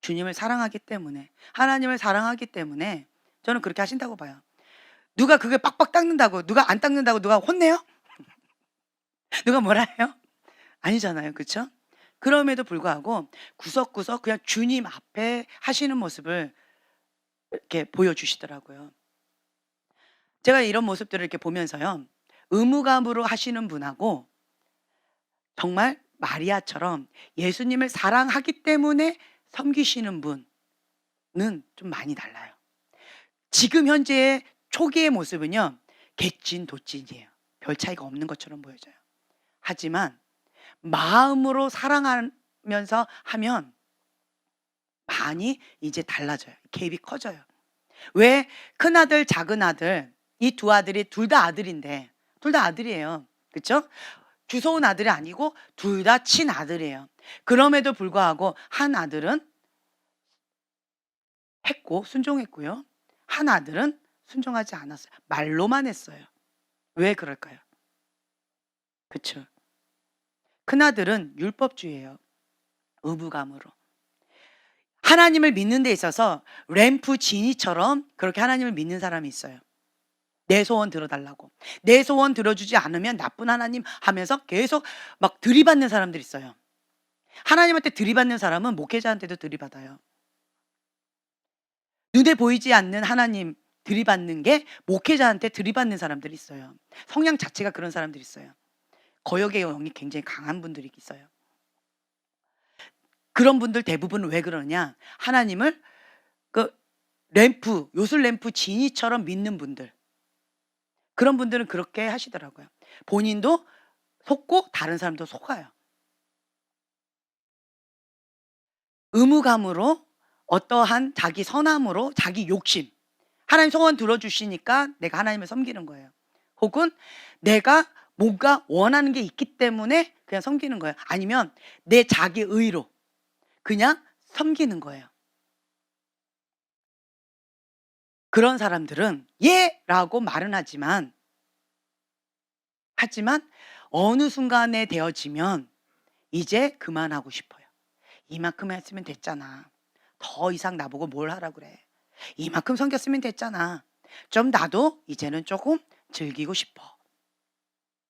주님을 사랑하기 때문에, 하나님을 사랑하기 때문에 저는 그렇게 하신다고 봐요. 누가 그게 빡빡 닦는다고, 누가 안 닦는다고 누가 혼내요? 누가 뭐라 해요? 아니잖아요. 그쵸? 그럼에도 불구하고 구석구석 그냥 주님 앞에 하시는 모습을 이렇게 보여주시더라고요. 제가 이런 모습들을 이렇게 보면서요. 의무감으로 하시는 분하고 정말 마리아처럼 예수님을 사랑하기 때문에 섬기시는 분은 좀 많이 달라요. 지금 현재의 초기의 모습은요. 개찐도찐이에요. 별 차이가 없는 것처럼 보여져요. 하지만 마음으로 사랑하면서 하면 많이 이제 달라져요. 갭이 커져요. 왜 큰아들, 작은아들 이 두 아들이 둘 다 아들인데 둘 다 아들이에요. 그쵸? 주워온 아들이 아니고 둘 다 친아들이에요. 그럼에도 불구하고 한 아들은 했고 순종했고요. 한 아들은 순종하지 않았어요. 말로만 했어요. 왜 그럴까요? 그쵸? 큰아들은 율법주의예요. 의무감으로. 하나님을 믿는 데 있어서 램프 지니처럼 그렇게 하나님을 믿는 사람이 있어요. 내 소원 들어달라고. 내 소원 들어주지 않으면 나쁜 하나님 하면서 계속 막 들이받는 사람들이 있어요. 하나님한테 들이받는 사람은 목회자한테도 들이받아요. 눈에 보이지 않는 하나님 들이받는 게 목회자한테 들이받는 사람들이 있어요. 성향 자체가 그런 사람들이 있어요. 거역의 영이 굉장히 강한 분들이 있어요. 그런 분들 대부분 왜 그러냐? 하나님을 그 램프, 요술 램프 지니처럼 믿는 분들. 그런 분들은 그렇게 하시더라고요. 본인도 속고 다른 사람도 속아요. 의무감으로 어떠한 자기 선함으로 자기 욕심. 하나님 소원 들어주시니까 내가 하나님을 섬기는 거예요. 혹은 내가 뭔가 원하는 게 있기 때문에 그냥 섬기는 거예요. 아니면 내 자기 의로 그냥 섬기는 거예요. 그런 사람들은 예! 라고 말은 하지만 어느 순간에 되어지면 이제 그만하고 싶어요. 이만큼 했으면 됐잖아. 더 이상 나보고 뭘 하라고 그래. 이만큼 섬겼으면 됐잖아. 좀 나도 이제는 조금 즐기고 싶어.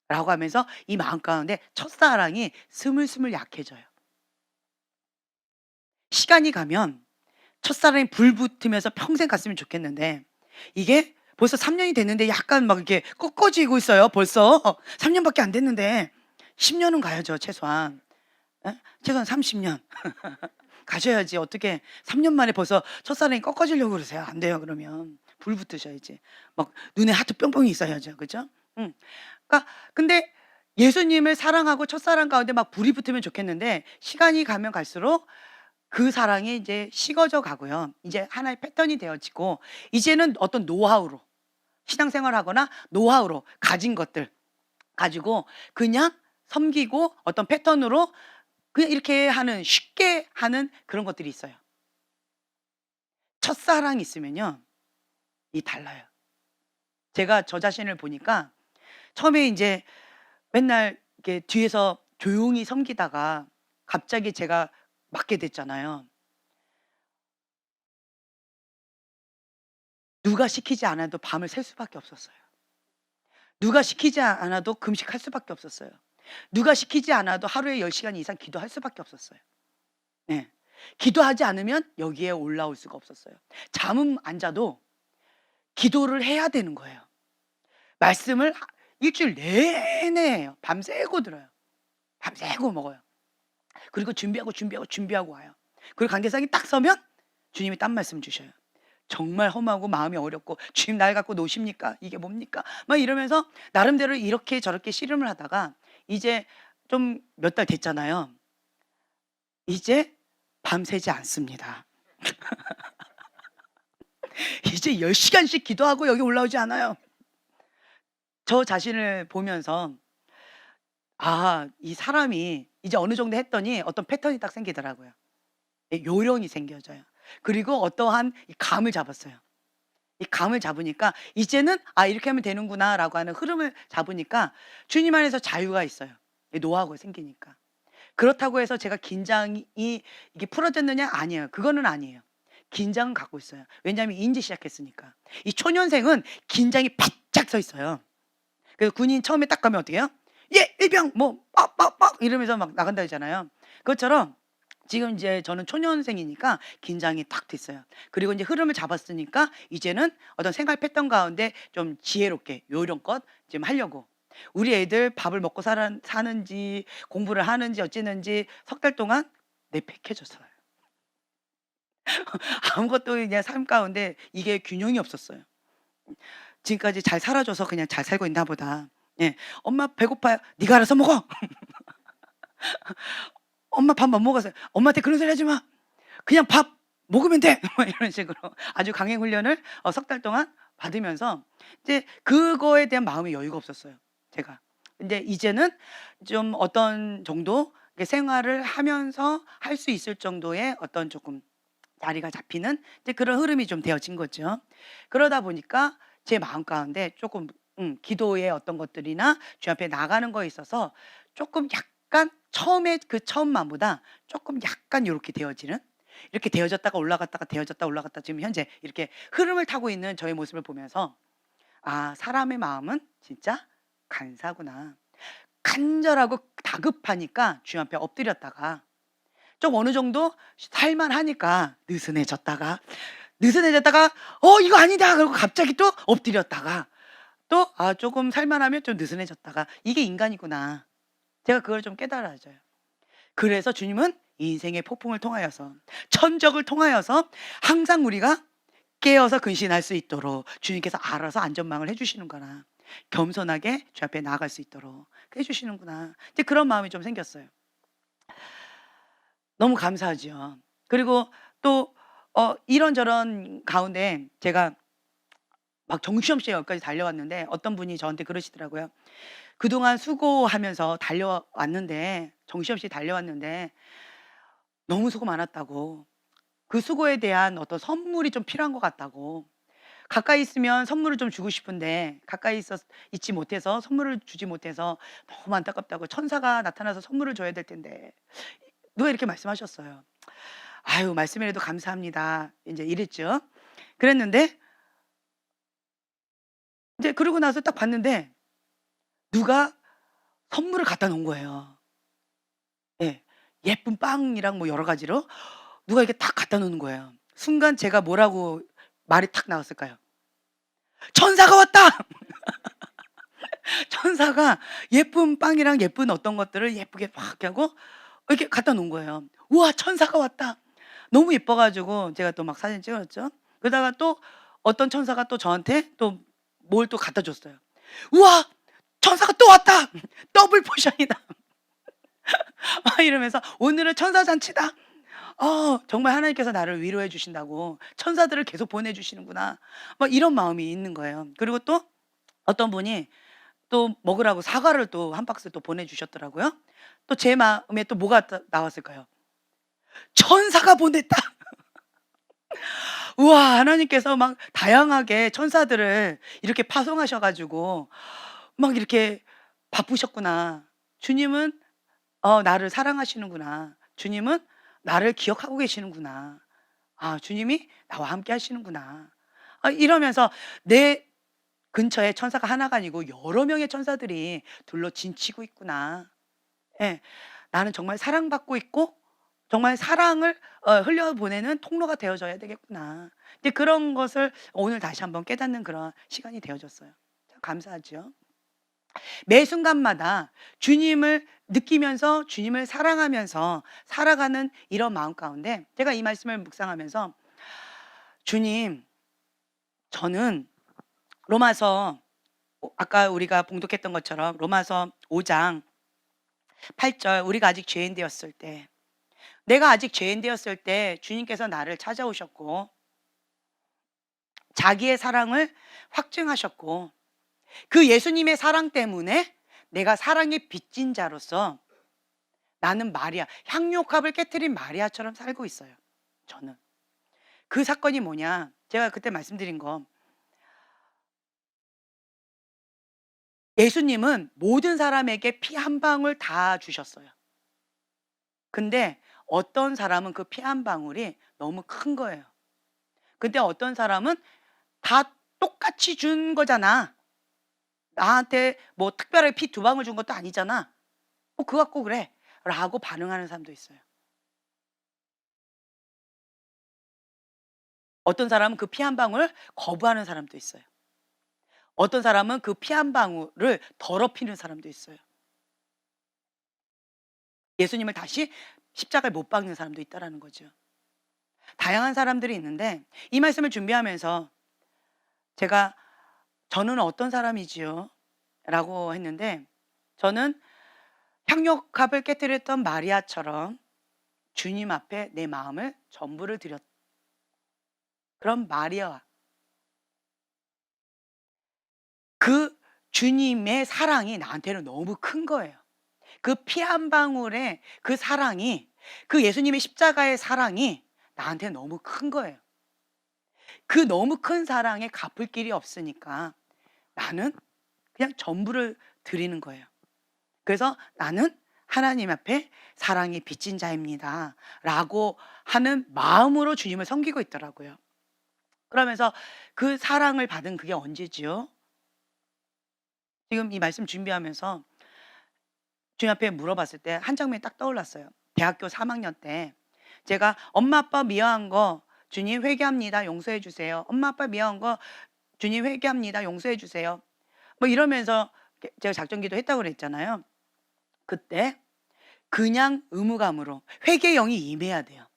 라고 하면서 이 마음 가운데 첫사랑이 스물스물 약해져요. 시간이 가면 첫사랑이 불 붙으면서 평생 갔으면 좋겠는데 이게 벌써 3년이 됐는데 약간 막 이렇게 꺾어지고 있어요. 벌써 3년밖에 안 됐는데 10년은 가야죠 최소한. 예? 최소한 30년 가셔야지. 어떻게 3년 만에 벌써 첫사랑이 꺾어지려고 그러세요? 안 돼요. 그러면 불 붙으셔야지. 막 눈에 하트 뿅뿅이 있어야죠. 그죠? 응. 그러니까 근데 예수님을 사랑하고 첫사랑 가운데 막 불이 붙으면 좋겠는데 시간이 가면 갈수록 그 사랑이 이제 식어져 가고요. 이제 하나의 패턴이 되어지고 이제는 어떤 노하우로 신앙생활하거나 노하우로 가진 것들 가지고 그냥 섬기고 어떤 패턴으로 그냥 이렇게 하는 쉽게 하는 그런 것들이 있어요. 첫사랑이 있으면요. 이 달라요. 제가 저 자신을 보니까 처음에 이제 맨날 이렇게 뒤에서 조용히 섬기다가 갑자기 제가 맡게 됐잖아요. 누가 시키지 않아도 밤을 샐 수밖에 없었어요. 누가 시키지 않아도 금식할 수밖에 없었어요. 누가 시키지 않아도 하루에 10시간 이상 기도할 수밖에 없었어요. 네. 기도하지 않으면 여기에 올라올 수가 없었어요. 잠은 안 자도 기도를 해야 되는 거예요. 말씀을 일주일 내내 해요. 밤새고 들어요. 밤새고 먹어요. 그리고 준비하고 와요. 그리고 관계상이 딱 서면 주님이 딴 말씀 주셔요. 정말 험하고 마음이 어렵고 주님 날 갖고 노십니까? 이게 뭡니까? 막 이러면서 나름대로 이렇게 저렇게 씨름을 하다가 이제 좀 몇 달 됐잖아요. 이제 밤새지 않습니다. 이제 10시간씩 기도하고 여기 올라오지 않아요. 저 자신을 보면서 이 사람이 이제 어느 정도 했더니 어떤 패턴이 딱 생기더라고요. 요령이 생겨져요. 그리고 어떠한 이 감을 잡았어요. 이 감을 잡으니까 이제는 '아 이렇게 하면 되는구나.'라고 하는 흐름을 잡으니까 주님 안에서 자유가 있어요. 이 노하우가 생기니까. 그렇다고 해서 제가 긴장이 이게 풀어졌느냐? 아니에요. 그거는 아니에요. 긴장은 갖고 있어요. 왜냐하면 인제 시작했으니까. 이 초년생은 긴장이 바짝 서 있어요. 그래서 군인 처음에 딱 가면 어떻게 해요? "예 일병." 뭐 빡빡빡 이러면서 막 나간다 그러잖아요. 그것처럼 지금 이제 저는 초년생이니까 긴장이 딱 됐어요. 그리고 인제 흐름을 잡았으니까 이제는 어떤 생활 패턴 가운데 좀 지혜롭게 요령껏 좀 하려고. 우리 애들 밥을 먹고 사는지 공부를 하는지 어찌는지 석 달 동안 내팽개쳤어요. 아무것도 그냥 삶 가운데 이게 균형이 없었어요. 지금까지 잘 살아 줘서 그냥 잘 살고 있나 보다. 예. "엄마 배고파요." "네가 알아서 먹어." "엄마 밥 못 먹었어요." "엄마한테 그런 소리 하지 마. 그냥 밥 먹으면 돼." 뭐 이런 식으로 아주 강행 훈련을 석 달 동안 받으면서 이제 그거에 대한 마음의 여유가 없었어요, 제가. 근데 이제는 좀 어떤 정도 이렇게 생활을 하면서 할 수 있을 정도의 어떤 조금 자리가 잡히는 이제 그런 흐름이 좀 되어진 거죠. 그러다 보니까 제 마음 가운데 조금 기도의 어떤 것들이나 주 앞에 나가는 거에 있어서 조금 약간 처음에 그 처음만보다 조금 약간 요렇게 되어지는, 이렇게 되어졌다가 올라갔다가 되어졌다 올라갔다 지금 현재 이렇게 흐름을 타고 있는 저의 모습을 보면서 '아 사람의 마음은 진짜 간사구나.' 간절하고 다급하니까 주님 앞에 엎드렸다가 좀 어느 정도 살만하니까 느슨해졌다가, 느슨해졌다가 '어 이거 아니다.' 그러고 갑자기 또 엎드렸다가 또 쪼금 살만하면 좀 느슨해졌다가, 이게 인간이구나. 제가 그걸 좀 깨달아져요. 그래서 주님은 인생의 폭풍을 통하여서 천적을 통하여서 항상 우리가 깨어서 근신할 수 있도록 주님께서 알아서 안전망을 해 주시는구나. 겸손하게 주 앞에 나아갈 수 있도록 해 주시는구나. 이제 그런 마음이 좀 생겼어요. 너무 감사하죠. 그리고 또 이런저런 가운데 제가 막 정신없이 여기까지 달려왔는데 어떤 분이 저한테 그러시더라고요. "그동안 수고하면서 달려왔는데 정신없이 달려왔는데 너무 수고 많았다."고. 그 수고에 대한 어떤 선물이 좀 필요한 것 같다고. 가까이 있으면 선물을 좀 주고 싶은데 가까이 있지 못해서 선물을 주지 못해서 너무 안타깝다고. "천사가 나타나서 선물을 줘야 될 텐데." 누가 이렇게 말씀하셨어요. "아유 말씀이라도 감사합니다." 인제 이랬죠. 그랬는데 인제 그러고 나서 딱 봤는데 누가 선물을 갖다 놓은 거예요. 예. 예쁜 빵이랑 뭐 여러 가지로 누가 이렇게 딱 갖다 놓는 거예요. 순간 제가 뭐라고 말이 탁 나왔을까요? "천사가 왔다." 천사가 예쁜 빵이랑 예쁜 어떤 것들을 예쁘게 막 이렇게 하고 이렇게 갖다 놓은 거예요. "우와 천사가 왔다." 너무 예뻐 가지고 제가 또 막 사진 찍었죠. 그러다가 또 어떤 천사가 또 저한테 또 뭘 또 갖다 줬어요. "우와 천사가 또 왔다. 더블 포션이다." 막 이러면서 "오늘은 천사 잔치다. 정말 하나님께서 나를 위로해 주신다고 천사들을 계속 보내 주시는구나." 막 이런 마음이 있는 거예요. 그리고 또 어떤 분이 또 먹으라고 사과를 또 한 박스 또 보내 주셨더라고요. 또 제 마음에 또 뭐가 나왔을까요? '천사가 보냈다.' 우와 하나님께서 막 다양하게 천사들을 이렇게 파송하셔 가지고 막 이렇게 바쁘셨구나. 주님은 나를 사랑하시는구나. 주님은 나를 기억하고 계시는구나. 주님이 나와 함께 하시는구나. 이러면서 내 근처에 천사가 하나가 아니고 여러 명의 천사들이 둘러 진치고 있구나. 예. 나는 정말 사랑받고 있고 정말 사랑을 흘려보내는 통로가 되어줘야 되겠구나. 이제 그런 것을 오늘 다시 한번 깨닫는 그런 시간이 되어졌어요. 참 감사하죠. 매 순간마다 주님을 느끼면서 주님을 사랑하면서 살아가는 이런 마음 가운데 제가 이 말씀을 묵상하면서 '주님 저는 로마서' 아까 우리가 봉독했던 것처럼 로마서 5장 8절 우리가 아직 죄인 되었을 때 내가 아직 죄인 되었을 때 주님께서 나를 찾아오셨고 자기의 사랑을 확증하셨고 그 예수님의 사랑 때문에 내가 사랑의 빚진 자로서 나는 마리아, 향료값을 깨뜨린 마리아처럼 살고 있어요. 저는. 그 사건이 뭐냐? 제가 그때 말씀드린 거. 예수님은 모든 사람에게 피 한 방울 다 주셨어요. 근데 어떤 사람은 그 피 한 방울이 너무 큰 거예요. 근데 어떤 사람은 다 똑같이 준 거잖아. 나한테 뭐 특별하게 피 두 방울 준 것도 아니잖아. 그거 갖고 그래. 라고 반응하는 사람도 있어요. 어떤 사람은 그 피 한 방울 거부하는 사람도 있어요. 어떤 사람은 그 피 한 방울을 더럽히는 사람도 있어요. 예수님을 다시 십자가에 못 박는 사람도 있다라는 거죠. 다양한 사람들이 있는데 이 말씀을 준비하면서 제가 "저는 어떤 사람이지요?" 라고 했는데 저는 향료값을 깨뜨렸던 마리아처럼 주님 앞에 내 마음을 전부를 드렸 그런 마리아 그 주님의 사랑이 나한테는 너무 큰 거예요. 그 피 한 방울의 그 사랑이 그 예수님의 십자가의 사랑이 나한테 너무 큰 거예요. 그 너무 큰 사랑에 갚을 길이 없으니까 나는 그냥 전부를 드리는 거예요. 그래서 나는 하나님 앞에 사랑이 빚진 자입니다. 라고 하는 마음으로 주님을 섬기고 있더라고요. 그러면서 그 사랑을 받은 그게 언제지요? 지금 이 말씀 준비하면서 주님 앞에 물어봤을 때 한 장면이 딱 떠올랐어요. 대학교 3학년 때 제가 엄마 아빠 미워한 거 주님 회개합니다. 용서해 주세요. 엄마 아빠 미워한 거 주님 회개합니다. 용서해 주세요. 뭐 이러면서 제가 작전기도 했다고 그랬잖아요. 그때 그냥 의무감으로 회개의 영이 임해야 돼요.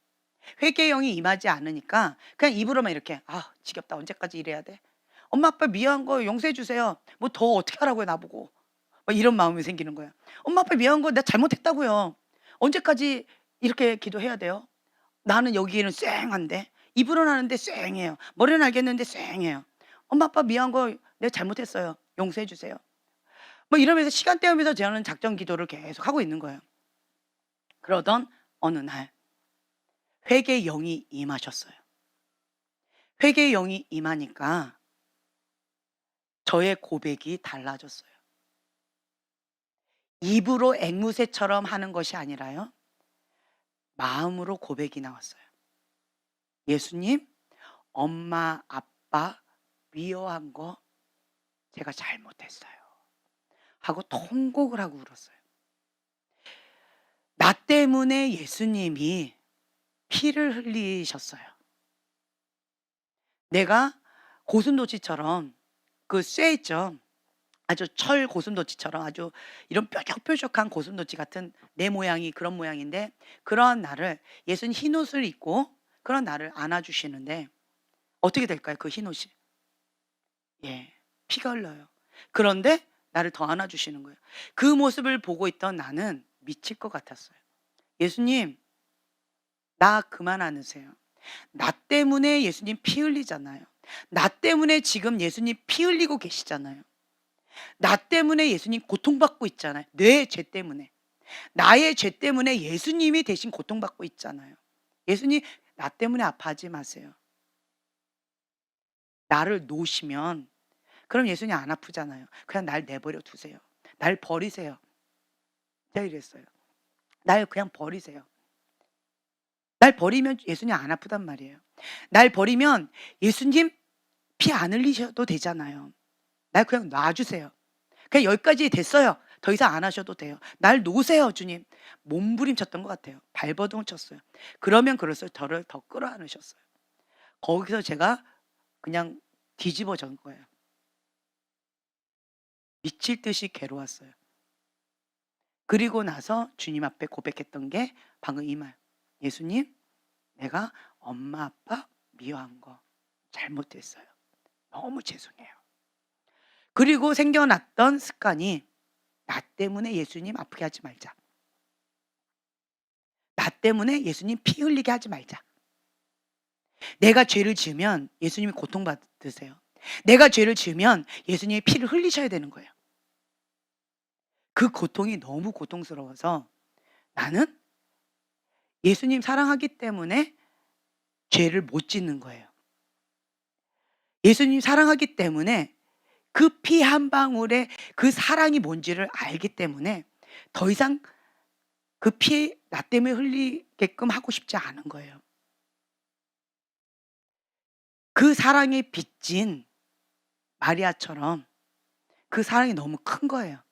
회개의 영이 임하지 않으니까 그냥 입으로만 이렇게 "아 지겹다. 언제까지 이래야 돼? 엄마 아빠 미워한 거 용서해 주세요." 뭐 더 어떻게 하라고요 나보고. 막 이런 마음이 생기는 거야. "엄마 아빠 미워한 거 내가 잘못했다고요. 언제까지 이렇게 기도해야 돼요? 나는 여기에는 쌩한데 입으로는 하는데 쌩해요. 머리는 알겠는데 쌩해요. 엄마 아빠 미워한 거 내가 잘못했어요. 용서해 주세요." 뭐 이러면서 시간 때우면서 저는 작전 기도를 계속 하고 있는 거예요. 그러던 어느 날 회개의 영이 임하셨어요. 회개의 영이 임하니까 저의 고백이 달라졌어요. 입으로 앵무새처럼 하는 것이 아니라요. 마음으로 고백이 나왔어요. "예수님, 엄마, 아빠 미워한 거 제가 잘못했어요." 하고 통곡을 하고 울었어요. 나 때문에 예수님이 피를 흘리셨어요. 내가 고슴도치처럼 그 쇠 있죠. 아주 철 고슴도치처럼 아주 이런 뾰족뾰족한 고슴도치 같은 내 모양이 그런 모양인데 그런 나를 예수님 흰옷을 입고 그런 나를 안아 주시는데 어떻게 될까요? 그 흰옷이. 예. 피가 흘러요. 그런데 나를 더 안아 주시는 거예요. 그 모습을 보고 있던 나는 미칠 것 같았어요. "예수님 나 그만 안으세요. 나 때문에 예수님 피 흘리잖아요. 나 때문에 지금 예수님 피 흘리고 계시잖아요. 나 때문에 예수님 고통받고 있잖아요. 내 죄 때문에. 나의 죄 때문에 예수님이 대신 고통받고 있잖아요. 예수님 나 때문에 아파하지 마세요. 나를 놓으시면 그럼 예수님 안 아프잖아요. 그냥 날 내버려 두세요. 날 버리세요." 제가 이랬어요. "날 그냥 버리세요." 날 버리면 예수님 안 아프단 말이에요. 날 버리면 예수님 피 안 흘리셔도 되잖아요. 날 그냥 놔 주세요. 그냥 여기까지 됐어요. 더 이상 안 하셔도 돼요. 날 놓으세요 주님. 몸부림쳤던 것 같아요. 발버둥을 쳤어요. 그러면 그럴수록 저를 더 끌어안으셨어요. 거기서 제가 그냥 뒤집어진 거예요. 미칠 듯이 괴로웠어요. 그리고 나서 주님 앞에 고백했던 게 방금 이 말. "예수님 내가 엄마 아빠 미워한 거 잘못했어요. 너무 죄송해요." 그리고 생겨났던 습관이 '나 때문에 예수님 아프게 하지 말자.' 나 때문에 예수님 피 흘리게 하지 말자. 내가 죄를 지으면 예수님이 고통받으세요. 내가 죄를 지으면 예수님이 피를 흘리셔야 되는 거예요. 그 고통이 너무 고통스러워서 나는 예수님 사랑하기 때문에 죄를 못 짓는 거예요. 예수님 사랑하기 때문에 그 피 한 방울의 그 사랑이 뭔지를 알기 때문에 더 이상 그 피 나 때문에 흘리게끔 하고 싶지 않은 거예요. 그 사랑에 빚진 마리아처럼 그 사랑이 너무 큰 거예요.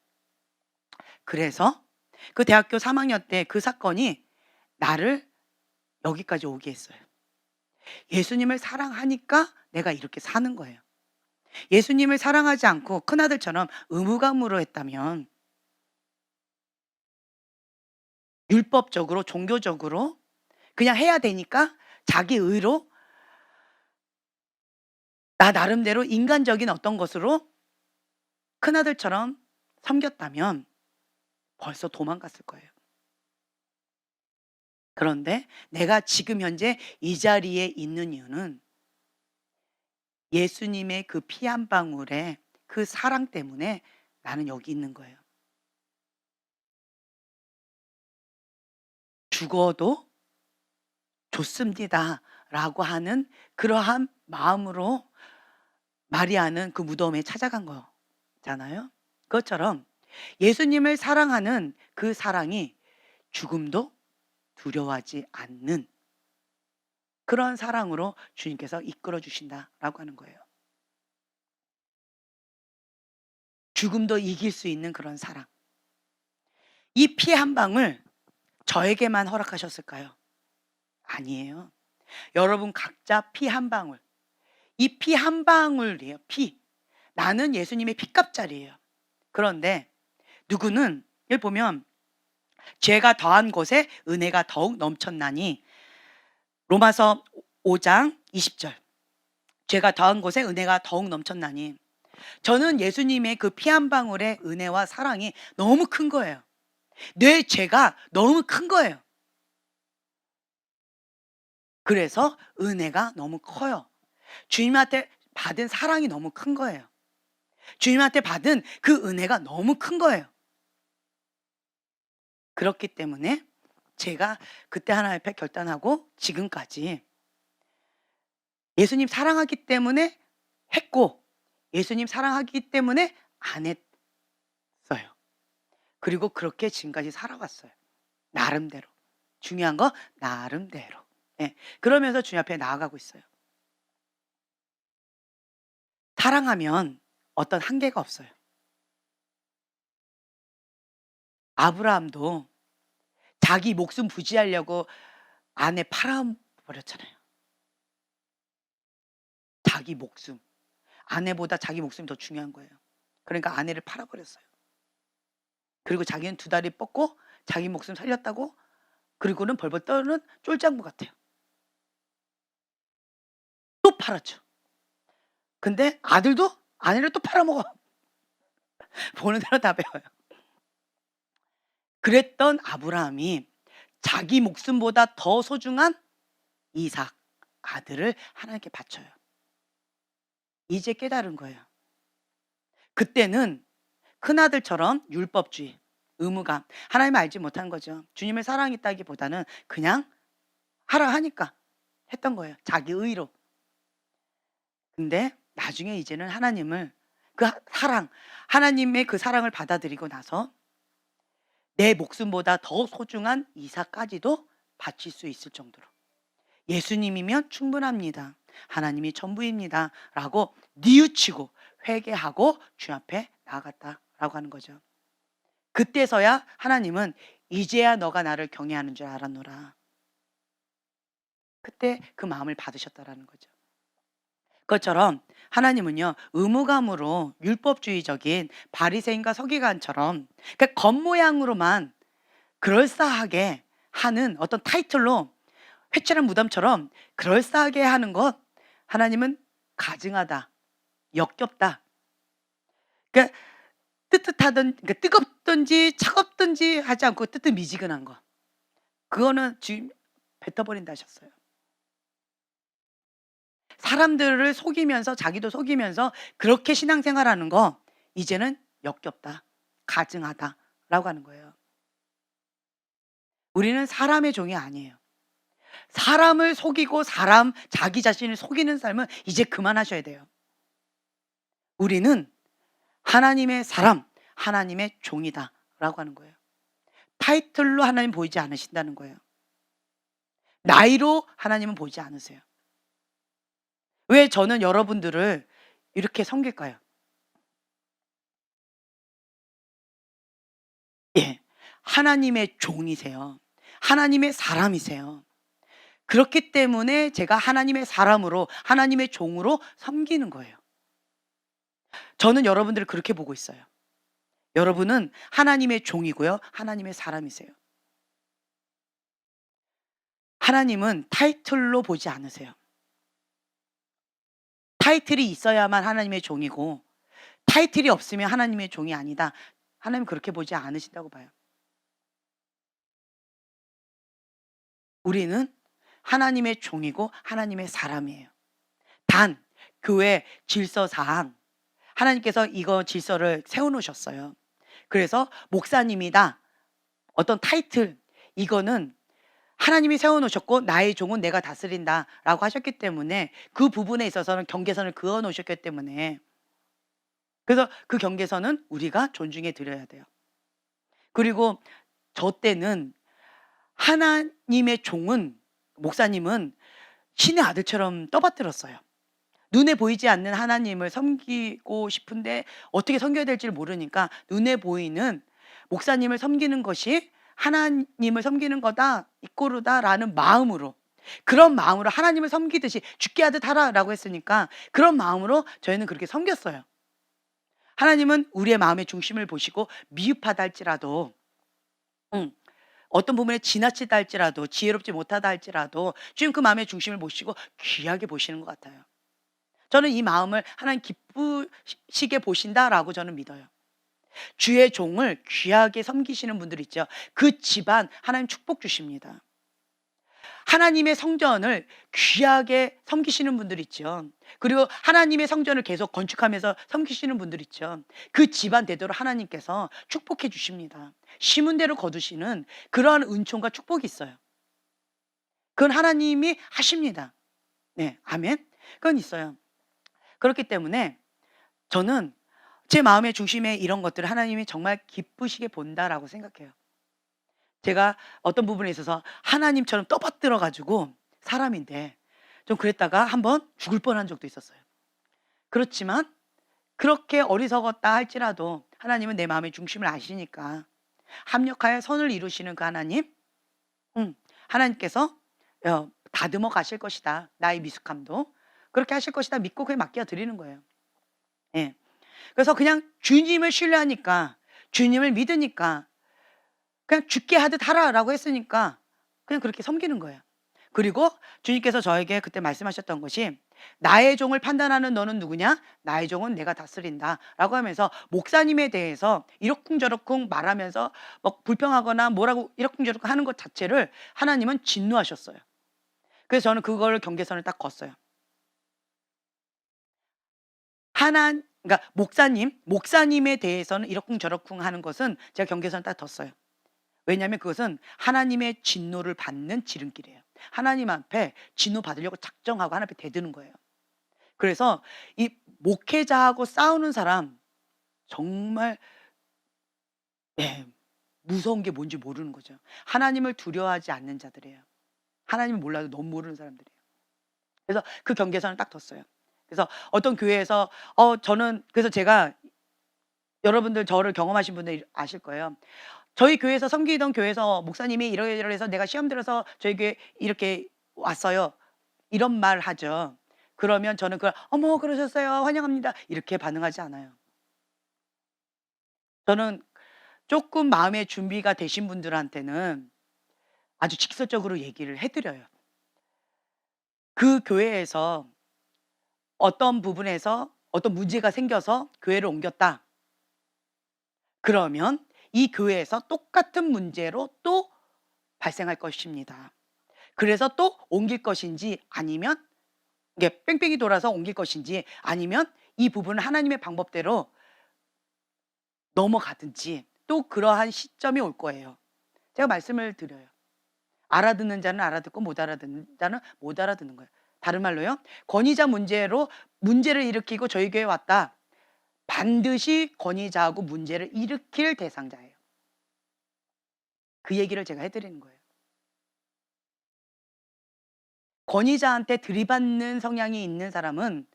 그래서 그 대학교 3학년 때 그 사건이 나를 여기까지 오게 했어요. 예수님을 사랑하니까 내가 이렇게 사는 거예요. 예수님을 사랑하지 않고 큰아들처럼 의무감으로 했다면 율법적으로 종교적으로 그냥 해야 되니까 자기 의로 나 나름대로 인간적인 어떤 것으로 큰아들처럼 섬겼다면 벌써 도망갔을 거예요. 그런데 내가 지금 현재 이 자리에 있는 이유는 예수님의 그 피 한 방울의 그 사랑 때문에 나는 여기 있는 거예요. 죽어도 좋습니다라고 하는 그러한 마음으로 마리아는 그 무덤에 찾아간 거잖아요. 그것처럼 예수님을 사랑하는 그 사랑이 죽음도 두려워하지 않는 그런 사랑으로 주님께서 이끌어 주신다라고 하는 거예요. 죽음도 이길 수 있는 그런 사랑. 이 피 한 방울 저에게만 허락하셨을까요? 아니에요. 여러분 각자 피 한 방울. 이 피 한 방울이에요. 피. 나는 예수님의 피값짜리예요. 그런데 누구는 여기 보면 죄가 더한 곳에 은혜가 더욱 넘쳤나니 로마서 5장 20절. 죄가 더한 곳에 은혜가 더욱 넘쳤나니 저는 예수님의 그 피 한 방울의 은혜와 사랑이 너무 큰 거예요. 내 죄가 너무 큰 거예요. 그래서 은혜가 너무 커요. 주님한테 받은 사랑이 너무 큰 거예요. 주님한테 받은 그 은혜가 너무 큰 거예요. 그렇기 때문에 제가 그때 하나님 앞에 결단하고 지금까지 예수님 사랑하기 때문에 했고 예수님 사랑하기 때문에 안 했어요. 그리고 그렇게 지금까지 살아왔어요. 나름대로. 중요한 거 나름대로. 예. 그러면서 주님 앞에 나아가고 있어요. 사랑하면 어떤 한계가 없어요. 아브라함도 자기 목숨 부지하려고 아내 팔아버렸잖아요. 자기 목숨. 아내보다 자기 목숨이 더 중요한 거예요. 그러니까 아내를 팔아버렸어요. 그리고 자기는 두 다리 뻗고 자기 목숨 살렸다고 그리고는 벌벌 떠는 쫄장부 같아요. 또 팔았죠. 근데 아들도 아내를 또 팔아먹어. 보는 대로 다 배워요. 그랬던 아브라함이 자기 목숨보다 더 소중한 이삭 아들을 하나님께 바쳐요. 이제 깨달은 거예요. 그때는 큰아들처럼 율법주의, 의무감, 하나님을 알지 못한 거죠. 주님을 사랑했다기보다는 그냥 하라 하니까 했던 거예요. 자기 의로. 근데 나중에 이제는 하나님을 그 사랑, 하나님의 그 사랑을 받아들이고 나서 내 목숨보다 더 소중한 이삭까지도 바칠 수 있을 정도로 예수님이면 충분합니다. 하나님이 전부입니다. 라고 뉘우치고 회개하고 주 앞에 나아갔다라고 하는 거죠. 그때서야 하나님은 이제야 너가 나를 경외하는 줄 알았노라. 그때 그 마음을 받으셨다라는 거죠. 그것처럼 하나님은요 의무감으로 율법주의적인 바리새인과 서기관처럼 그러니까 겉모양으로만 그럴싸하게 하는 어떤 타이틀로 회칠한 무덤처럼 그럴싸하게 하는 것 하나님은 가증하다, 역겹다. 그러니까 뜨뜻하든 그러니까 뜨겁든지 차갑든지 하지 않고 뜨뜻미지근한 거. 그거는 지금 뱉어버린다 하셨어요. 사람들을 속이면서 자기도 속이면서 그렇게 신앙생활하는 거 이제는 역겹다. 가증하다라고 하는 거예요. 우리는 사람의 종이 아니에요. 사람을 속이고 자기 자신을 속이는 삶은 이제 그만하셔야 돼요. 우리는 하나님의 사람, 하나님의 종이다라고 하는 거예요. 타이틀로 하나님 보이지 않으신다는 거예요. 나이로 하나님은 보이지 않으세요. 왜 저는 여러분들을 이렇게 섬길까요? 예. 하나님의 종이세요. 하나님의 사람이세요. 그렇기 때문에 제가 하나님의 사람으로, 하나님의 종으로 섬기는 거예요. 저는 여러분들을 그렇게 보고 있어요. 여러분은 하나님의 종이고요. 하나님의 사람이세요. 하나님은 타이틀로 보지 않으세요. 타이틀이 있어야만 하나님의 종이고 타이틀이 없으면 하나님의 종이 아니다. 하나님 그렇게 보지 않으신다고 봐요. 우리는 하나님의 종이고 하나님의 사람이에요. 단 교회 질서상 하나님께서 이거 질서를 세워 놓으셨어요. 그래서 목사님이다. 어떤 타이틀 이거는 하나님이 세워 놓으셨고 나의 종은 내가 다스린다라고 하셨기 때문에 그 부분에 있어서는 경계선을 그어 놓으셨기 때문에 그래서 그 경계선은 우리가 존중해 드려야 돼요. 그리고 저 때는 하나님의 종은 목사님은 신의 아들처럼 떠받들었어요. 눈에 보이지 않는 하나님을 섬기고 싶은데 어떻게 섬겨야 될지를 모르니까 눈에 보이는 목사님을 섬기는 것이 하나님을 섬기는 거다, 이꼬르다라는 마음으로 그런 마음으로 하나님을 섬기듯이 죽게 하듯 하라라고 했으니까 그런 마음으로 저희는 그렇게 섬겼어요. 하나님은 우리의 마음의 중심을 보시고 미흡하다 할지라도 어떤 부분에 지나치다 할지라도 지혜롭지 못하다 할지라도 주님 그 마음의 중심을 보시고 귀하게 보시는 것 같아요. 저는 이 마음을 하나님 기쁘시게 보신다라고 저는 믿어요. 주의 종을 귀하게 섬기시는 분들 있죠. 그 집안 하나님 축복 주십니다. 하나님의 성전을 귀하게 섬기시는 분들 있죠. 그리고 하나님의 성전을 계속 건축하면서 섬기시는 분들 있죠. 그 집안 대대로 하나님께서 축복해 주십니다. 심은 대로 거두시는 그러한 은총과 축복이 있어요. 그건 하나님이 하십니다. 네, 아멘. 그건 있어요. 그렇기 때문에 저는 제 마음의 중심에 이런 것들을 하나님이 정말 기쁘시게 본다라고 생각해요. 제가 어떤 부분에 있어서 하나님처럼 떠받들어 가지고 사람인데 좀 그랬다가 한번 죽을 뻔한 적도 있었어요. 그렇지만 그렇게 어리석었다 할지라도 하나님은 내 마음의 중심을 아시니까 합력하여 선을 이루시는 그 하나님, 하나님께서 다듬어 가실 것이다. 나의 미숙함도 그렇게 하실 것이다 믿고 그에 맡겨 드리는 거예요. 예. 그래서 그냥 주님을 신뢰하니까 주님을 믿으니까 그냥 죽게 하듯 하라라고 했으니까 그냥 그렇게 섬기는 거예요. 그리고 주님께서 저에게 그때 말씀하셨던 것이 나의 종을 판단하는 너는 누구냐? 나의 종은 내가 다스린다라고 하면서 목사님에 대해서 이러쿵저러쿵 말하면서 뭐 불평하거나 뭐라고 이러쿵저러쿵 하는 것 자체를 하나님은 진노하셨어요. 그래서 저는 그걸 경계선을 딱 걷어요. 그러니까 목사님에 대해서는 이러쿵저러쿵 하는 것은 제가 경계선을 딱 뒀어요. 왜냐하면 그것은 하나님의 진노를 받는 지름길이에요. 하나님 앞에 진노 받으려고 작정하고 하나님 앞에 대드는 거예요. 그래서 이 목회자하고 싸우는 사람 정말 예, 무서운 게 뭔지 모르는 거죠. 하나님을 두려워하지 않는 자들이에요. 하나님을 몰라도 너무 모르는 사람들이에요. 그래서 그 경계선을 딱 뒀어요. 그래서 어떤 교회에서 저는 그래서 제가 여러분들 저를 경험하신 분들 아실 거예요. 저희 교회에서 섬기던 교회에서 목사님이 이러이러해서 내가 시험 들어서 저희 교회 이렇게 왔어요. 이런 말 하죠. 그러면 저는 그걸 어머 그러셨어요. 환영합니다. 이렇게 반응하지 않아요. 저는 조금 마음의 준비가 되신 분들한테는 아주 직설적으로 얘기를 해 드려요. 그 교회에서 어떤 부분에서 어떤 문제가 생겨서 교회를 옮겼다. 그러면 이 교회에서 똑같은 문제로 또 발생할 것입니다. 그래서 또 옮길 것인지 아니면 이게 뺑뺑이 돌아서 옮길 것인지 아니면 이 부분을 하나님의 방법대로 넘어가든지 또 그러한 시점이 올 거예요. 제가 말씀을 드려요. 알아듣는 자는 알아듣고 못 알아듣는 자는 못 알아듣는 거예요. 다른 말로요. 권위자 문제로 문제를 일으키고 저희 교회에 왔다. 반드시 권위자하고 문제를 일으킬 대상자예요. 그 얘기를 제가 해드리는 거예요. 권위자한테 들이받는 성향이 있는 사람은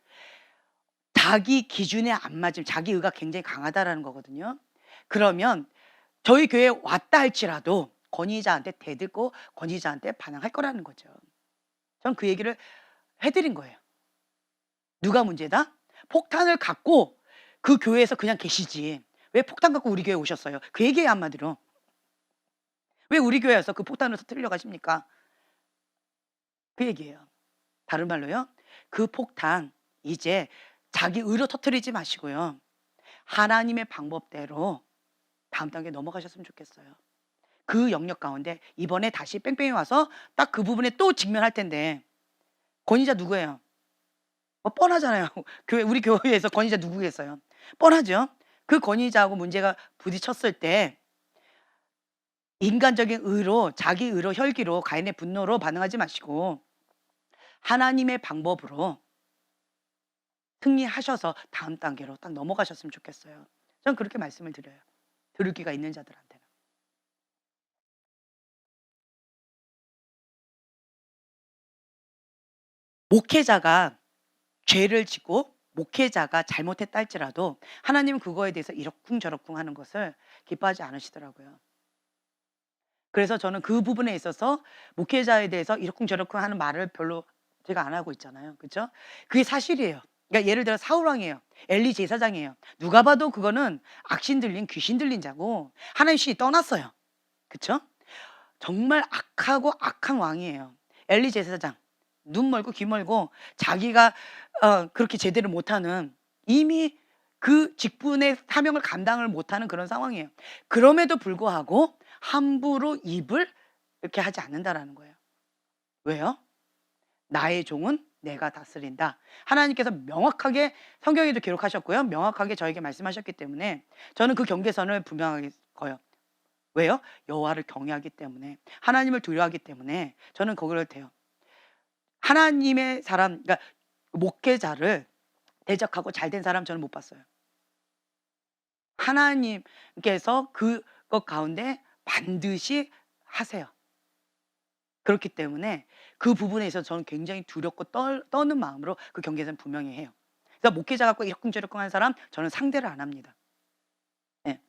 자기 기준에 안 맞으면 자기 의가 굉장히 강하다라는 거거든요. 그러면 저희 교회에 왔다 할지라도 권위자한테 대들고 권위자한테 반항할 거라는 거죠. 전 그 얘기를 해드린 거예요. 누가 문제다? 폭탄을 갖고 그 교회에서 그냥 계시지. 왜 폭탄 갖고 우리 교회에 오셨어요? 그 얘기예요, 한마디로. 왜 우리 교회에서 그 폭탄을 터뜨리려고 하십니까? 그 얘기예요. 다른 말로요. 그 폭탄 이제 자기 의로 터뜨리지 마시고요. 하나님의 방법대로 다음 단계 넘어가셨으면 좋겠어요. 그 영역 가운데 이번에 다시 뺑뺑이 와서 딱 그 부분에 또 직면할 텐데 권위자 누구예요? 뻔하잖아요. 우리 교회에서 권위자 누구겠어요? 뻔하죠. 그 권위자하고 문제가 부딪혔을 때 인간적인 의로 자기 의로 혈기로 가인의 분노로 반응하지 마시고 하나님의 방법으로 승리하셔서 다음 단계로 딱 넘어가셨으면 좋겠어요. 전 그렇게 말씀을 드려요. 들을 귀가 있는 자들한테는. 목회자가 죄를 지고 목회자가 잘못했다 할지라도 하나님은 그거에 대해서 이러쿵저러쿵 하는 것을 기뻐하지 않으시더라고요. 그래서 저는 그 부분에 있어서 목회자에 대해서 이러쿵저러쿵 하는 말을 별로 제가 안 하고 있잖아요. 그렇죠? 그게 사실이에요. 그러니까 예를 들어 사울왕이에요. 엘리 제사장이에요. 누가 봐도 그거는 악신 들린 귀신 들린 자고 하나님 신이 떠났어요. 그렇죠? 정말 악하고 악한 왕이에요. 엘리 제사장. 눈 멀고 귀 멀고 자기가 그렇게 제대로 못하는 이미 그 직분의 사명을 감당을 못하는 그런 상황이에요. 그럼에도 불구하고 함부로 입을 이렇게 하지 않는다라는 거예요. 왜요? 나의 종은 내가 다스린다. 하나님께서 명확하게 성경에도 기록하셨고요. 명확하게 저에게 말씀하셨기 때문에 저는 그 경계선을 분명하게 거요. 왜요? 여호와를 경외하기 때문에 하나님을 두려워하기 때문에 저는 거기를 대요. 하나님의 사람, 그러니까 목회자를 대적하고 잘된 사람 저는 못 봤어요. 하나님께서 그것 가운데 반드시 하세요. 그렇기 때문에 그 부분에 있어서 저는 굉장히 두렵고 떠는 마음으로 그 경계선 분명히 해요. 그래서 목회자 갖고 이러쿵저러쿵 하는 사람 저는 상대를 안 합니다. 네.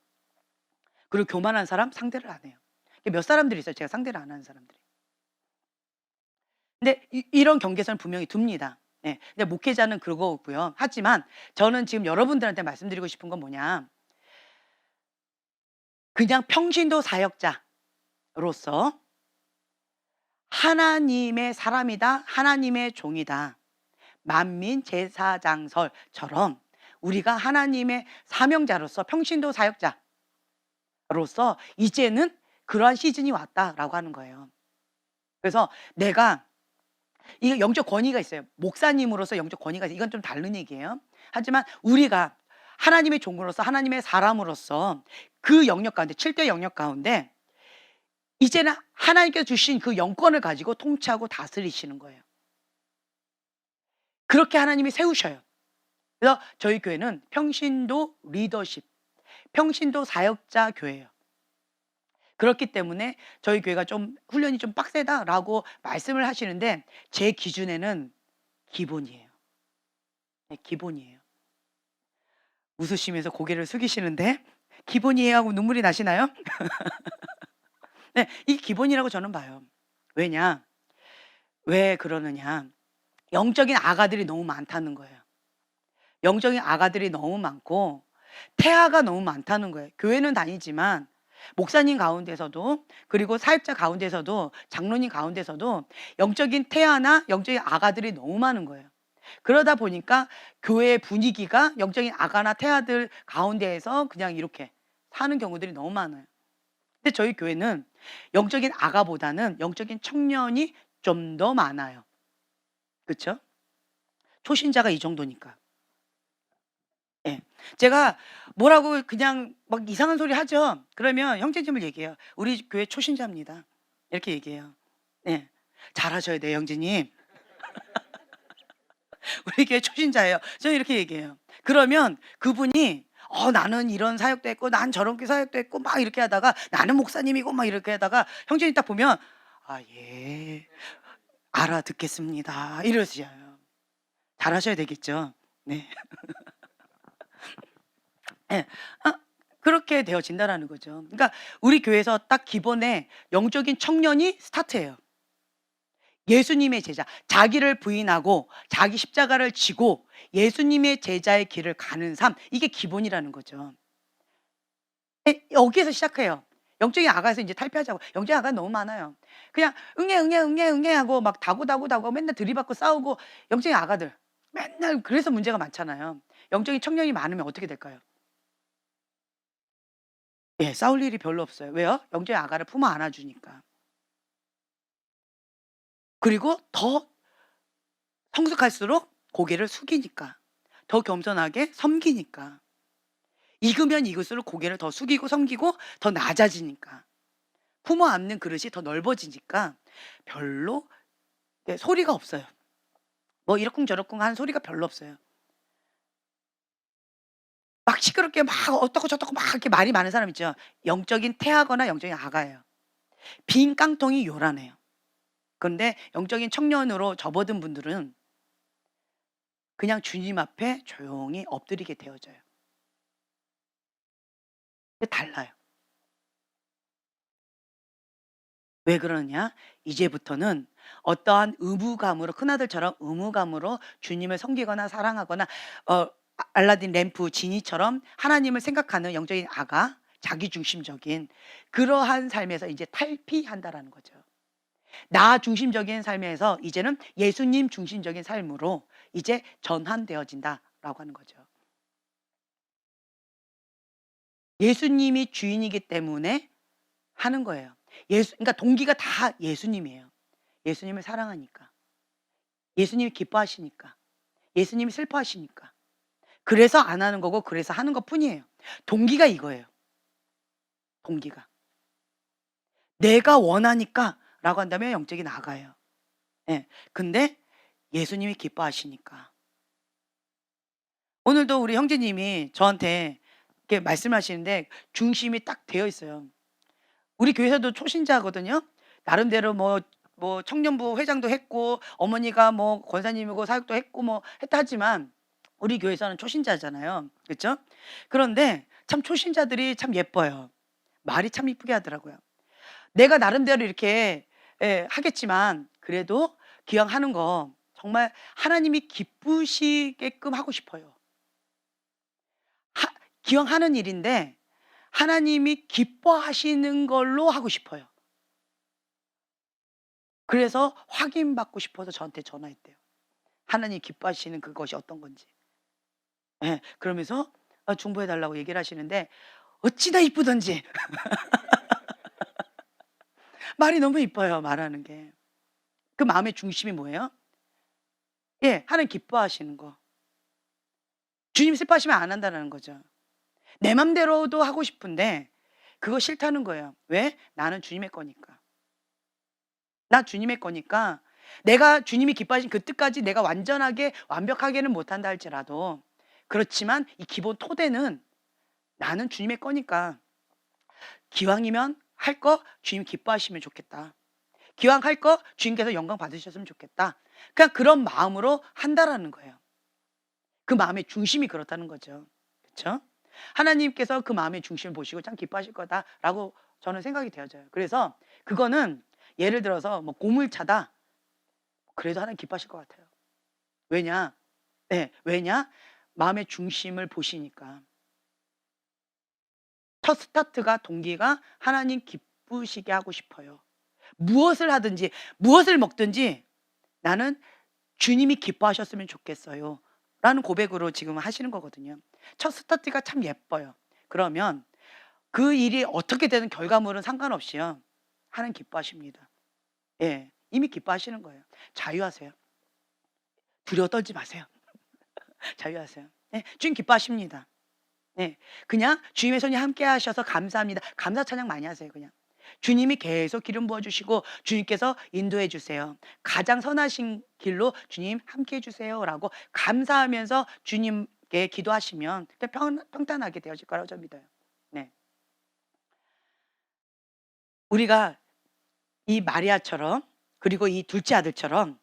그리고 교만한 사람 상대를 안 해요. 몇 사람들이 있어요. 제가 상대를 안 하는 사람들이. 근데 이런 경계선을 분명히 둡니다. 네. 근데 목회자는 그거고요. 하지만 저는 지금 여러분들한테 말씀드리고 싶은 건 뭐냐. 그냥 평신도 사역자로서 하나님의 사람이다. 하나님의 종이다. 만민 제사장설처럼 우리가 하나님의 사명자로서 평신도 사역자로서 이제는 그러한 시즌이 왔다라고 하는 거예요. 그래서 내가 이거 영적 권위가 있어요. 목사님으로서 영적 권위가 있어요. 이건 좀 다른 얘기예요. 하지만 우리가 하나님의 종으로서 하나님의 사람으로서 그 영역 가운데 7대 영역 가운데 이제는 하나님께서 주신 그 영권을 가지고 통치하고 다스리시는 거예요. 그렇게 하나님이 세우셔요. 그래서 저희 교회는 평신도 리더십, 평신도 사역자 교회예요. 그렇기 때문에 저희 교회가 좀 훈련이 좀 빡세다라고 말씀을 하시는데 제 기준에는 기본이에요. 네, 기본이에요. 웃으시면서 고개를 숙이시는데 기본이에요 하고 눈물이 나시나요? 네, 이게 기본이라고 저는 봐요. 왜냐? 왜 그러느냐? 영적인 아가들이 너무 많다는 거예요. 영적인 아가들이 너무 많고 태아가 너무 많다는 거예요. 교회는 다니지만 목사님 가운데서도 그리고 사역자 가운데서도 장로님 가운데서도 영적인 태아나 영적인 아가들이 너무 많은 거예요. 그러다 보니까 교회의 분위기가 영적인 아가나 태아들 가운데에서 그냥 이렇게 사는 경우들이 너무 많아요. 근데 저희 교회는 영적인 아가보다는 영적인 청년이 좀 더 많아요. 그쵸? 초신자가 이 정도니까. 예. 제가 뭐라고 그냥 막 이상한 소리 하죠. 그러면 형제님을 얘기해요. "우리 교회 초신자입니다." 이렇게 얘기해요. 예. "잘하셔야 돼요, 형제님. 우리 교회 초신자예요." 저는 이렇게 얘기해요. 그러면 그분이 나는 이런 사역도 했고 난 저런 사역도 했고 막 이렇게 하다가 나는 목사님이고 막 이렇게 하다가 형제님 딱 보면 "아 예. 알아듣겠습니다." 이러시어요. 잘하셔야 되겠죠. 네. 예. 아 그렇게 되어진다라는 거죠. 그러니까 우리 교회에서 딱 기본에 영적인 청년이 스타트예요. 예수님의 제자. 자기를 부인하고 자기 십자가를 지고 예수님의 제자의 길을 가는 삶. 이게 기본이라는 거죠. 예. 여기에서 시작해요. 영적인 아가에서 인제 탈피하자고. 영적인 아가는 너무 많아요. 그냥 "응애, 응애, 응애, 응애." 하고 막 다구다구다구 맨날 들이받고 싸우고 영적인 아가들. 맨날 그래서 문제가 많잖아요. 영적인 청년이 많으면 어떻게 될까요? 예. 싸울 일이 별로 없어요. 왜요? 영적인 아가를 품어 안아 주니까. 그리고 더 성숙할수록 고개를 숙이니까. 더 겸손하게 섬기니까. 익으면 익을수록 고개를 더 숙이고 섬기고 더 낮아지니까. 품어 안는 그릇이 더 넓어지니까 별로 소리가 없어요. 뭐 이러쿵저러쿵 하는 소리가 별로 없어요. 막 시끄럽게 막 어떻고 저떻고 막 이렇게 말이 많은 사람 있죠. 영적인 태아거나 영적인 아가예요. 빈 깡통이 요란해요. 그런데 영적인 청년으로 접어든 분들은 그냥 주님 앞에 조용히 엎드리게 되어져요. 근데 달라요. 왜 그러냐? 이제부터는 어떠한 의무감으로 큰아들처럼 의무감으로 주님을 섬기거나 사랑하거나 알라딘 램프 지니처럼 하나님을 생각하는 영적인 아가, 자기중심적인 그러한 삶에서 이제 탈피한다라는 거죠. 나 중심적인 삶에서 이제는 예수님 중심적인 삶으로 이제 전환되어진다라고 하는 거죠. 예수님이 주인이기 때문에 하는 거예요. 그러니까 동기가 다 예수님이에요. 예수님을 사랑하니까. 예수님이 기뻐하시니까. 예수님이 슬퍼하시니까. 그래서 안 하는 거고 그래서 하는 것뿐이에요. 동기가 이거예요. 동기가. 내가 원하니까라고 한다면 영적이 나가요. 예. 근데 예수님이 기뻐하시니까. 오늘도 우리 형제님이 저한테 이렇게 말씀하시는데 중심이 딱 되어 있어요. 우리 교회에서도 초신자거든요. 나름대로 뭐 청년부 회장도 했고 어머니가 뭐 권사님이고 사역도 했고 뭐 했다 하지만 우리 교회에서는 초신자잖아요. 그렇죠? 그런데 참 초신자들이 참 예뻐요. 말이 참 이쁘게 하더라고요. 내가 나름대로 이렇게 하겠지만 그래도 기왕 하는 거 정말 하나님이 기쁘시게끔 하고 싶어요. 하 기왕 하는 일인데 하나님이 기뻐하시는 걸로 하고 싶어요. 그래서 확인받고 싶어서 저한테 전화했대요. 하나님이 기뻐하시는 그것이 어떤 건지. 예. 그러면서 중보해 달라고 얘기를 하시는데 어찌나 이쁘던지 말이 너무 이뻐요, 말하는 게. 그 마음의 중심이 뭐예요? 예. 하나님 기뻐하시는 거. 주님 슬퍼하시면 안 한다는 거죠. 내 맘대로도 하고 싶은데 그거 싫다는 거예요. 왜? 나는 주님의 거니까. 나 주님의 거니까 내가 주님이 기뻐하신 그 뜻까지 내가 완전하게 완벽하게는 못한다 할지라도 그렇지만 이 기본 토대는 나는 주님의 거니까 기왕이면 할 거 주님 기뻐하시면 좋겠다. 기왕 할 거 주님께서 영광 받으셨으면 좋겠다. 그냥 그런 마음으로 한다라는 거예요. 그 마음의 중심이 그렇다는 거죠. 그렇죠? 하나님께서 그 마음의 중심을 보시고 참 기뻐하실 거다라고 저는 생각이 되어져요. 그래서 그거는 예를 들어서 뭐 고물차다. 그래도 하나님 기뻐하실 것 같아요. 왜냐? 네, 왜냐? 마음의 중심을 보시니까. 첫 스타트가 동기가 하나님 기쁘시게 하고 싶어요. 무엇을 하든지 무엇을 먹든지 나는 주님이 기뻐하셨으면 좋겠어요. 라는 고백으로 지금 하시는 거거든요. 첫 스타트가 참 예뻐요. 그러면 그 일이 어떻게 되는 결과물은 상관없이요. 하나님 기뻐하십니다. 예. 이미 기뻐하시는 거예요. 자유하세요. 두려워 떨지 마세요. 자유하세요. 예. 주님 기뻐하십니다. 네. 그냥 주님의 손이 함께 하셔서 감사합니다. 감사 찬양 많이 하세요 그냥. 주님이 계속 기름 부어 주시고 주님께서 인도해 주세요. 가장 선하신 길로 주님 함께 해 주세요라고 감사하면서 주님께 기도하시면 평탄하게 되어질 거라고 저는 믿어요. 네. 우리가 이 마리아처럼 그리고 이 둘째 아들처럼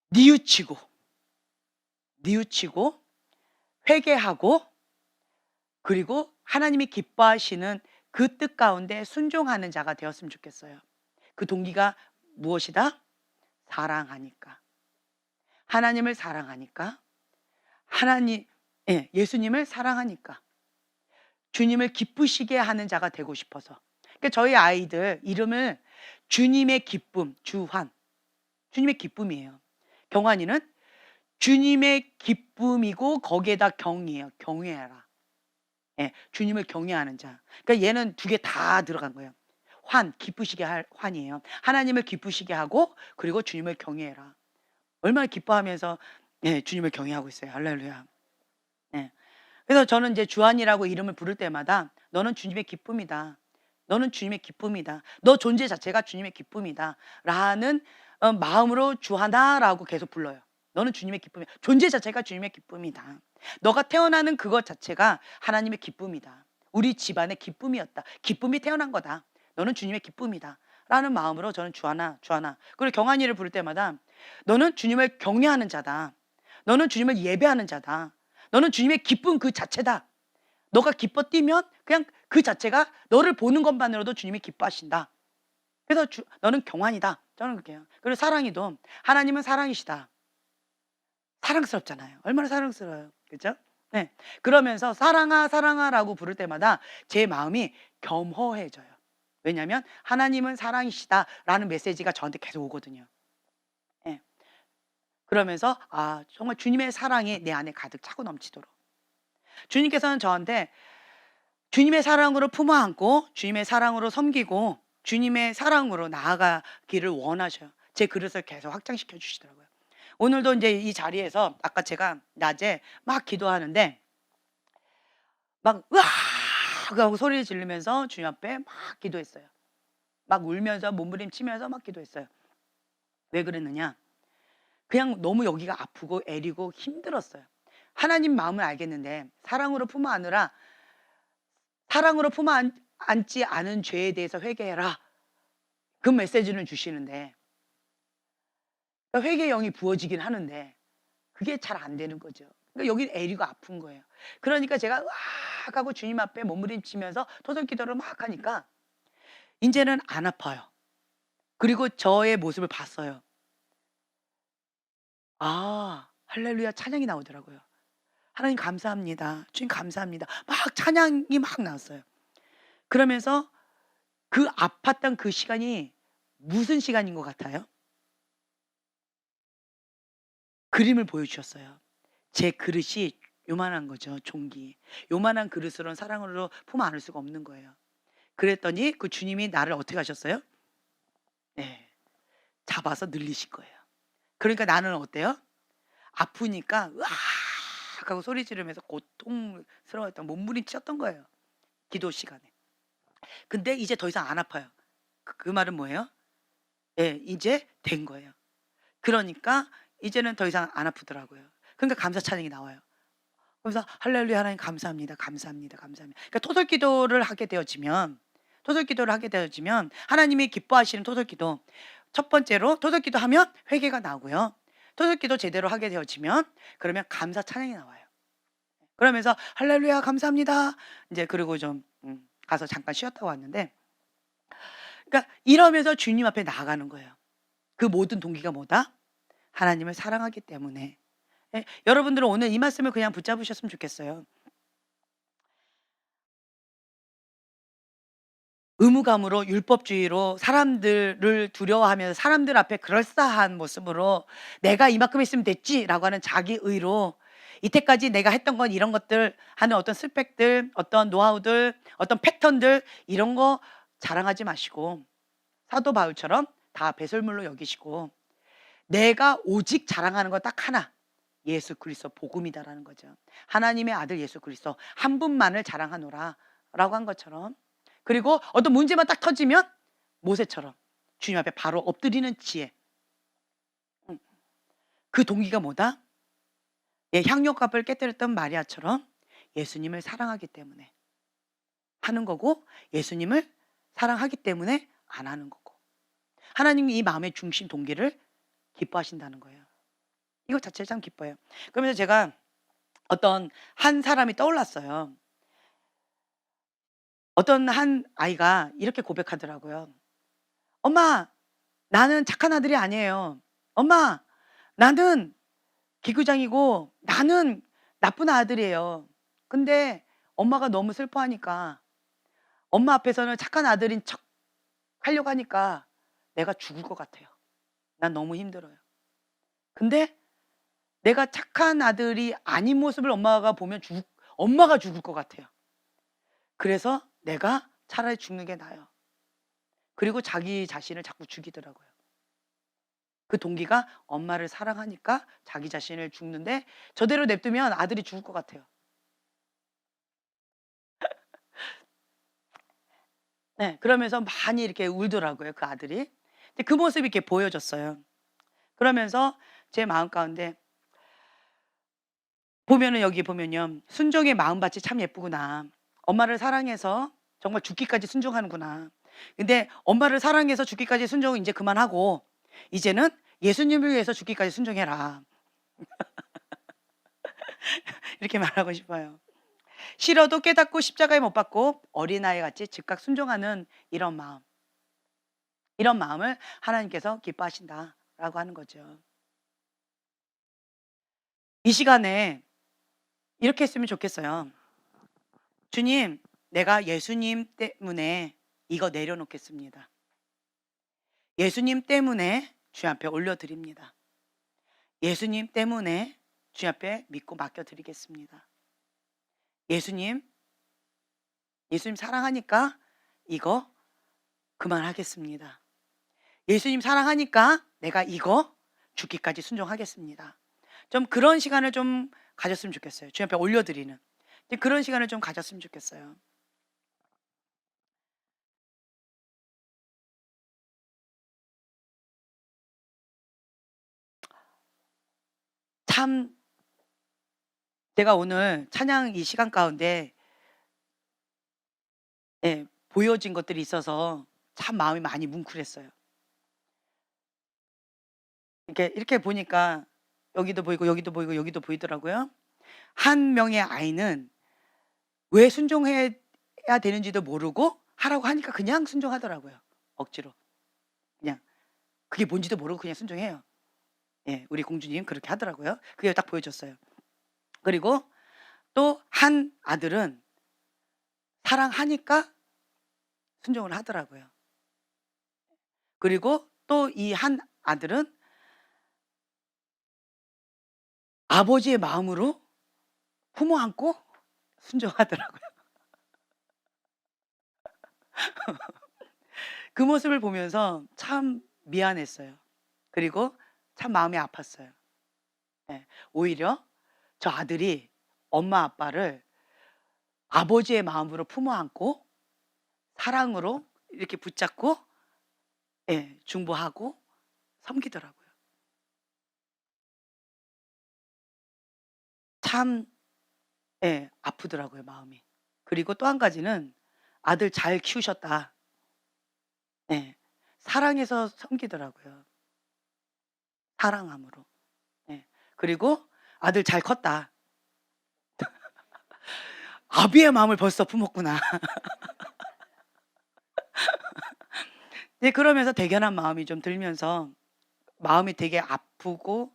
뉘우치고 회개하고 그리고 하나님이 기뻐하시는 그 뜻 가운데 순종하는 자가 되었으면 좋겠어요. 그 동기가 무엇이다? 사랑하니까. 하나님을 사랑하니까. 예수님을 사랑하니까. 주님을 기쁘시게 하는 자가 되고 싶어서. 그러니까 저희 아이들 이름을 주님의 기쁨, 주환. 주님의 기쁨이에요. 경환이는 주님의 기쁨이고 거기에다 경이에요. 경외하라. 예, 주님을 경외하는 자. 그러니까 얘는 두 개 다 들어간 거예요. 기쁘시게 할 환이에요. 하나님을 기쁘시게 하고 그리고 주님을 경외해라. 얼마나 기뻐하면서 주님을 경외하고 있어요. 할렐루야. 예. 그래서 저는 이제 주한이라고 이름을 부를 때마다 너는 주님의 기쁨이다. 너는 주님의 기쁨이다. 너 존재 자체가 주님의 기쁨이다. 라는 마음으로 주하나라고 계속 불러요. 너는 주님의 기쁨이야. 존재 자체가 주님의 기쁨이다. 너가 태어나는 그것 자체가 하나님의 기쁨이다. 우리 집안의 기쁨이었다. 기쁨이 태어난 거다. 너는 주님의 기쁨이다. 라는 마음으로 저는 주하나. 그리고 경환이를 부를 때마다 너는 주님을 경외하는 자다. 너는 주님을 예배하는 자다. 너는 주님의 기쁨 그 자체다. 너가 기뻐 뛰면 그냥 그 자체가 너를 보는 것만으로도 주님이 기뻐하신다. 그래서 너는 경환이다. 저는 그렇게 해요. 그리고 사랑이도 하나님은 사랑이시다. 사랑스럽잖아요. 얼마나 사랑스러워요. 그렇죠? 네. 그러면서 사랑아라고 부를 때마다 제 마음이 겸허해져요. 왜냐하면 하나님은 사랑이시다라는 메시지가 저한테 계속 오거든요. 네. 그러면서 정말 주님의 사랑이 내 안에 가득 차고 넘치도록. 주님께서는 저한테 주님의 사랑으로 품어 안고 주님의 사랑으로 섬기고 주님의 사랑으로 나아가기를 원하셔요. 제 그릇을 계속 확장시켜 주시더라고요. 오늘도 이제 이 자리에서 아까 제가 낮에 막 기도하는데 막 으악 하고 소리를 지르면서 주님 앞에 막 기도했어요. 막 울면서 몸부림치면서 막 기도했어요. 왜 그랬느냐? 그냥 너무 여기가 아프고 애리고 힘들었어요. 하나님 마음을 알겠는데 사랑으로 품어 안으라. 사랑으로 품어 안지 않은 죄에 대해서 회개해라. 그 메시지는 주시는데 회개의 영이 부어지긴 하는데 그게 잘 안 되는 거죠. 그러니까 여기 애리고 아픈 거예요. 그러니까 제가 으악 하고 주님 앞에 몸부림치면서 토성기도를 막 하니까 이제는 안 아파요. 그리고 저의 모습을 봤어요. 할렐루야 찬양이 나오더라고요. 하나님 감사합니다. 주님 감사합니다. 막 찬양이 막 나왔어요. 그러면서 그 아팠던 그 시간이 무슨 시간인 것 같아요? 그림을 보여주셨어요. 제 그릇이 요만한 거죠. 종기. 요만한 그릇으로는 사랑으로 품어 안을 수가 없는 거예요. 그랬더니 그 주님이 나를 어떻게 하셨어요? 네. 잡아서 늘리실 거예요. 그러니까 나는 어때요? 아프니까 으악 하고 소리 지르면서 고통스러웠던 몸부림쳤던 거예요. 기도 시간에. 근데 이제 더 이상 안 아파요. 그 말은 뭐예요? 이제 된 거예요. 그러니까 이제는 더 이상 안 아프더라고요. 그러니까 감사 찬양이 나와요. 그래서 할렐루야 하나님 감사합니다. 감사합니다. 감사합니다. 그러니까 토설기도를 하게 되어지면 하나님이 기뻐하시는 토설기도 첫 번째로 토설기도 하면 회개가 나오고요. 토설기도 제대로 하게 되어지면 그러면 감사 찬양이 나와요. 그러면서 할렐루야 감사합니다. 이제 그리고 좀 가서 잠깐 쉬었다 왔는데 그러니까 이러면서 주님 앞에 나아가는 거예요. 그 모든 동기가 뭐다? 하나님을 사랑하기 때문에. 여러분들은 오늘 이 말씀을 그냥 붙잡으셨으면 좋겠어요. 의무감으로 율법주의로 사람들을 두려워하면서 사람들 앞에 그럴싸한 모습으로 내가 이만큼 했으면 됐지라고 하는 자기의로 이때까지 내가 했던 건 이런 것들 하는 어떤 스펙들, 어떤 노하우들, 어떤 패턴들 이런 거 자랑하지 마시고 사도 바울처럼 다 배설물로 여기시고 내가 오직 자랑하는 건 딱 하나. 예수 그리스도 복음이다라는 거죠. 하나님의 아들 예수 그리스도 한 분만을 자랑하노라 라고 한 것처럼 그리고 어떤 문제만 딱 터지면 모세처럼 주님 앞에 바로 엎드리는 지혜. 그 동기가 뭐다? 예, 향료값을 깨뜨렸던 마리아처럼 예수님을 사랑하기 때문에 하는 거고 예수님을 사랑하기 때문에 안 하는 거고 하나님이 이 마음의 중심 동기를 기뻐하신다는 거예요. 이거 자체를 참 기뻐요. 그러면서 제가 어떤 한 사람이 떠올랐어요. 어떤 한 아이가 이렇게 고백하더라고요. 엄마, 나는 착한 아들이 아니에요. 엄마, 나는 기구장이고 나는 나쁜 아들이에요. 근데 엄마가 너무 슬퍼하니까 엄마 앞에서는 착한 아들인 척 하려고 하니까 내가 죽을 것 같아요. 난 너무 힘들어요. 근데 내가 착한 아들이 아닌 모습을 엄마가 보면 엄마가 죽을 것 같아요. 그래서 내가 차라리 죽는 게 나아요. 그리고 자기 자신을 자꾸 죽이더라고요. 그 동기가 엄마를 사랑하니까 자기 자신을 죽는데 저대로 냅두면 아들이 죽을 것 같아요. 네, 그러면서 많이 이렇게 울더라고요, 그 아들이. 근데 그 모습이 이렇게 보여졌어요. 그러면서 제 마음 가운데 보면은 여기 보면요. 순종의 마음밭이 참 예쁘구나. 엄마를 사랑해서 정말 죽기까지 순종하는구나. 근데 엄마를 사랑해서 죽기까지 순종은 이제 그만하고 이제는 예수님을 위해서 죽기까지 순종해라. 이렇게 말하고 싶어요. 싫어도 깨닫고 십자가에 못 박고 어린아이 같이 즉각 순종하는 이런 마음. 이런 마음을 하나님께서 기뻐하신다라고 하는 거죠. 이 시간에 이렇게 했으면 좋겠어요. 주님, 내가 예수님 때문에 이거 내려놓겠습니다. 예수님 때문에 주 앞에 올려드립니다. 예수님 때문에 주 앞에 믿고 맡겨드리겠습니다. 예수님, 예수님 사랑하니까 이거 그만하겠습니다. 예수님 사랑하니까 내가 이거 죽기까지 순종하겠습니다. 좀 그런 시간을 좀 가졌으면 좋겠어요. 주 앞에 올려드리는 그런 시간을 좀 가졌으면 좋겠어요. 참 제가 오늘 찬양 이 시간 가운데 예, 보여진 것들이 있어서 참 마음이 많이 뭉클했어요. 이렇게 보니까 여기도 보이고 여기도 보이고 여기도 보이더라고요. 한 명의 아이는 왜 순종해야 되는지도 모르고 하라고 하니까 그냥 순종하더라고요. 억지로. 그냥 그게 뭔지도 모르고 그냥 순종해요. 예, 우리 공주님 그렇게 하더라고요. 그게 딱 보여졌어요. 그리고 또 한 아들은 사랑하니까 순종을 하더라고요. 그리고 또 이 한 아들은 아버지의 마음으로 품어 안고 순종하더라고요. 그 모습을 보면서 참 미안했어요. 그리고 참 마음이 아팠어요. 예. 오히려 저 아들이 엄마 아빠를 아버지의 마음으로 품어 안고 사랑으로 이렇게 붙잡고 예, 중보하고 섬기더라고요. 참 예, 아프더라고요, 마음이. 그리고 또 한 가지는 아들 잘 키우셨다. 예. 사랑해서 섬기더라고요. 사랑함으로. 예. 그리고 아들 잘 컸다. 아비의 마음을 벌써 품었구나. 네, 그러면서 대견한 마음이 좀 들면서 마음이 되게 아프고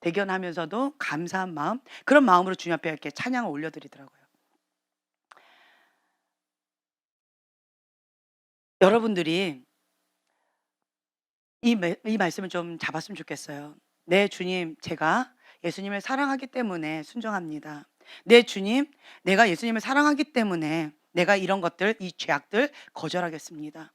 대견하면서도 감사한 마음 그런 마음으로 주님 앞에 이렇게 찬양을 올려드리더라고요. 여러분들이 이 말씀을 좀 잡았으면 좋겠어요. 네, 주님, 제가 예수님을 사랑하기 때문에 순종합니다. 내 주님, 내가 예수님을 사랑하기 때문에 내가 이런 것들, 이 죄악들 거절하겠습니다.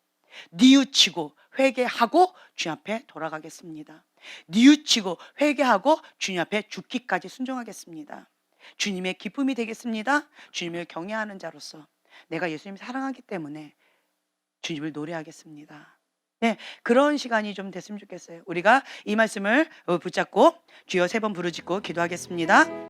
뉘우치고 회개하고 주님 앞에 돌아가겠습니다. 뉘우치고 회개하고 주님 앞에 죽기까지 순종하겠습니다. 주님의 기쁨이 되겠습니다. 주님을 경외하는 자로서 내가 예수님을 사랑하기 때문에 주님을 노래하겠습니다. 네, 그런 시간이 좀 됐으면 좋겠어요. 우리가 이 말씀을 붙잡고 주여 3번 부르짖고 기도하겠습니다.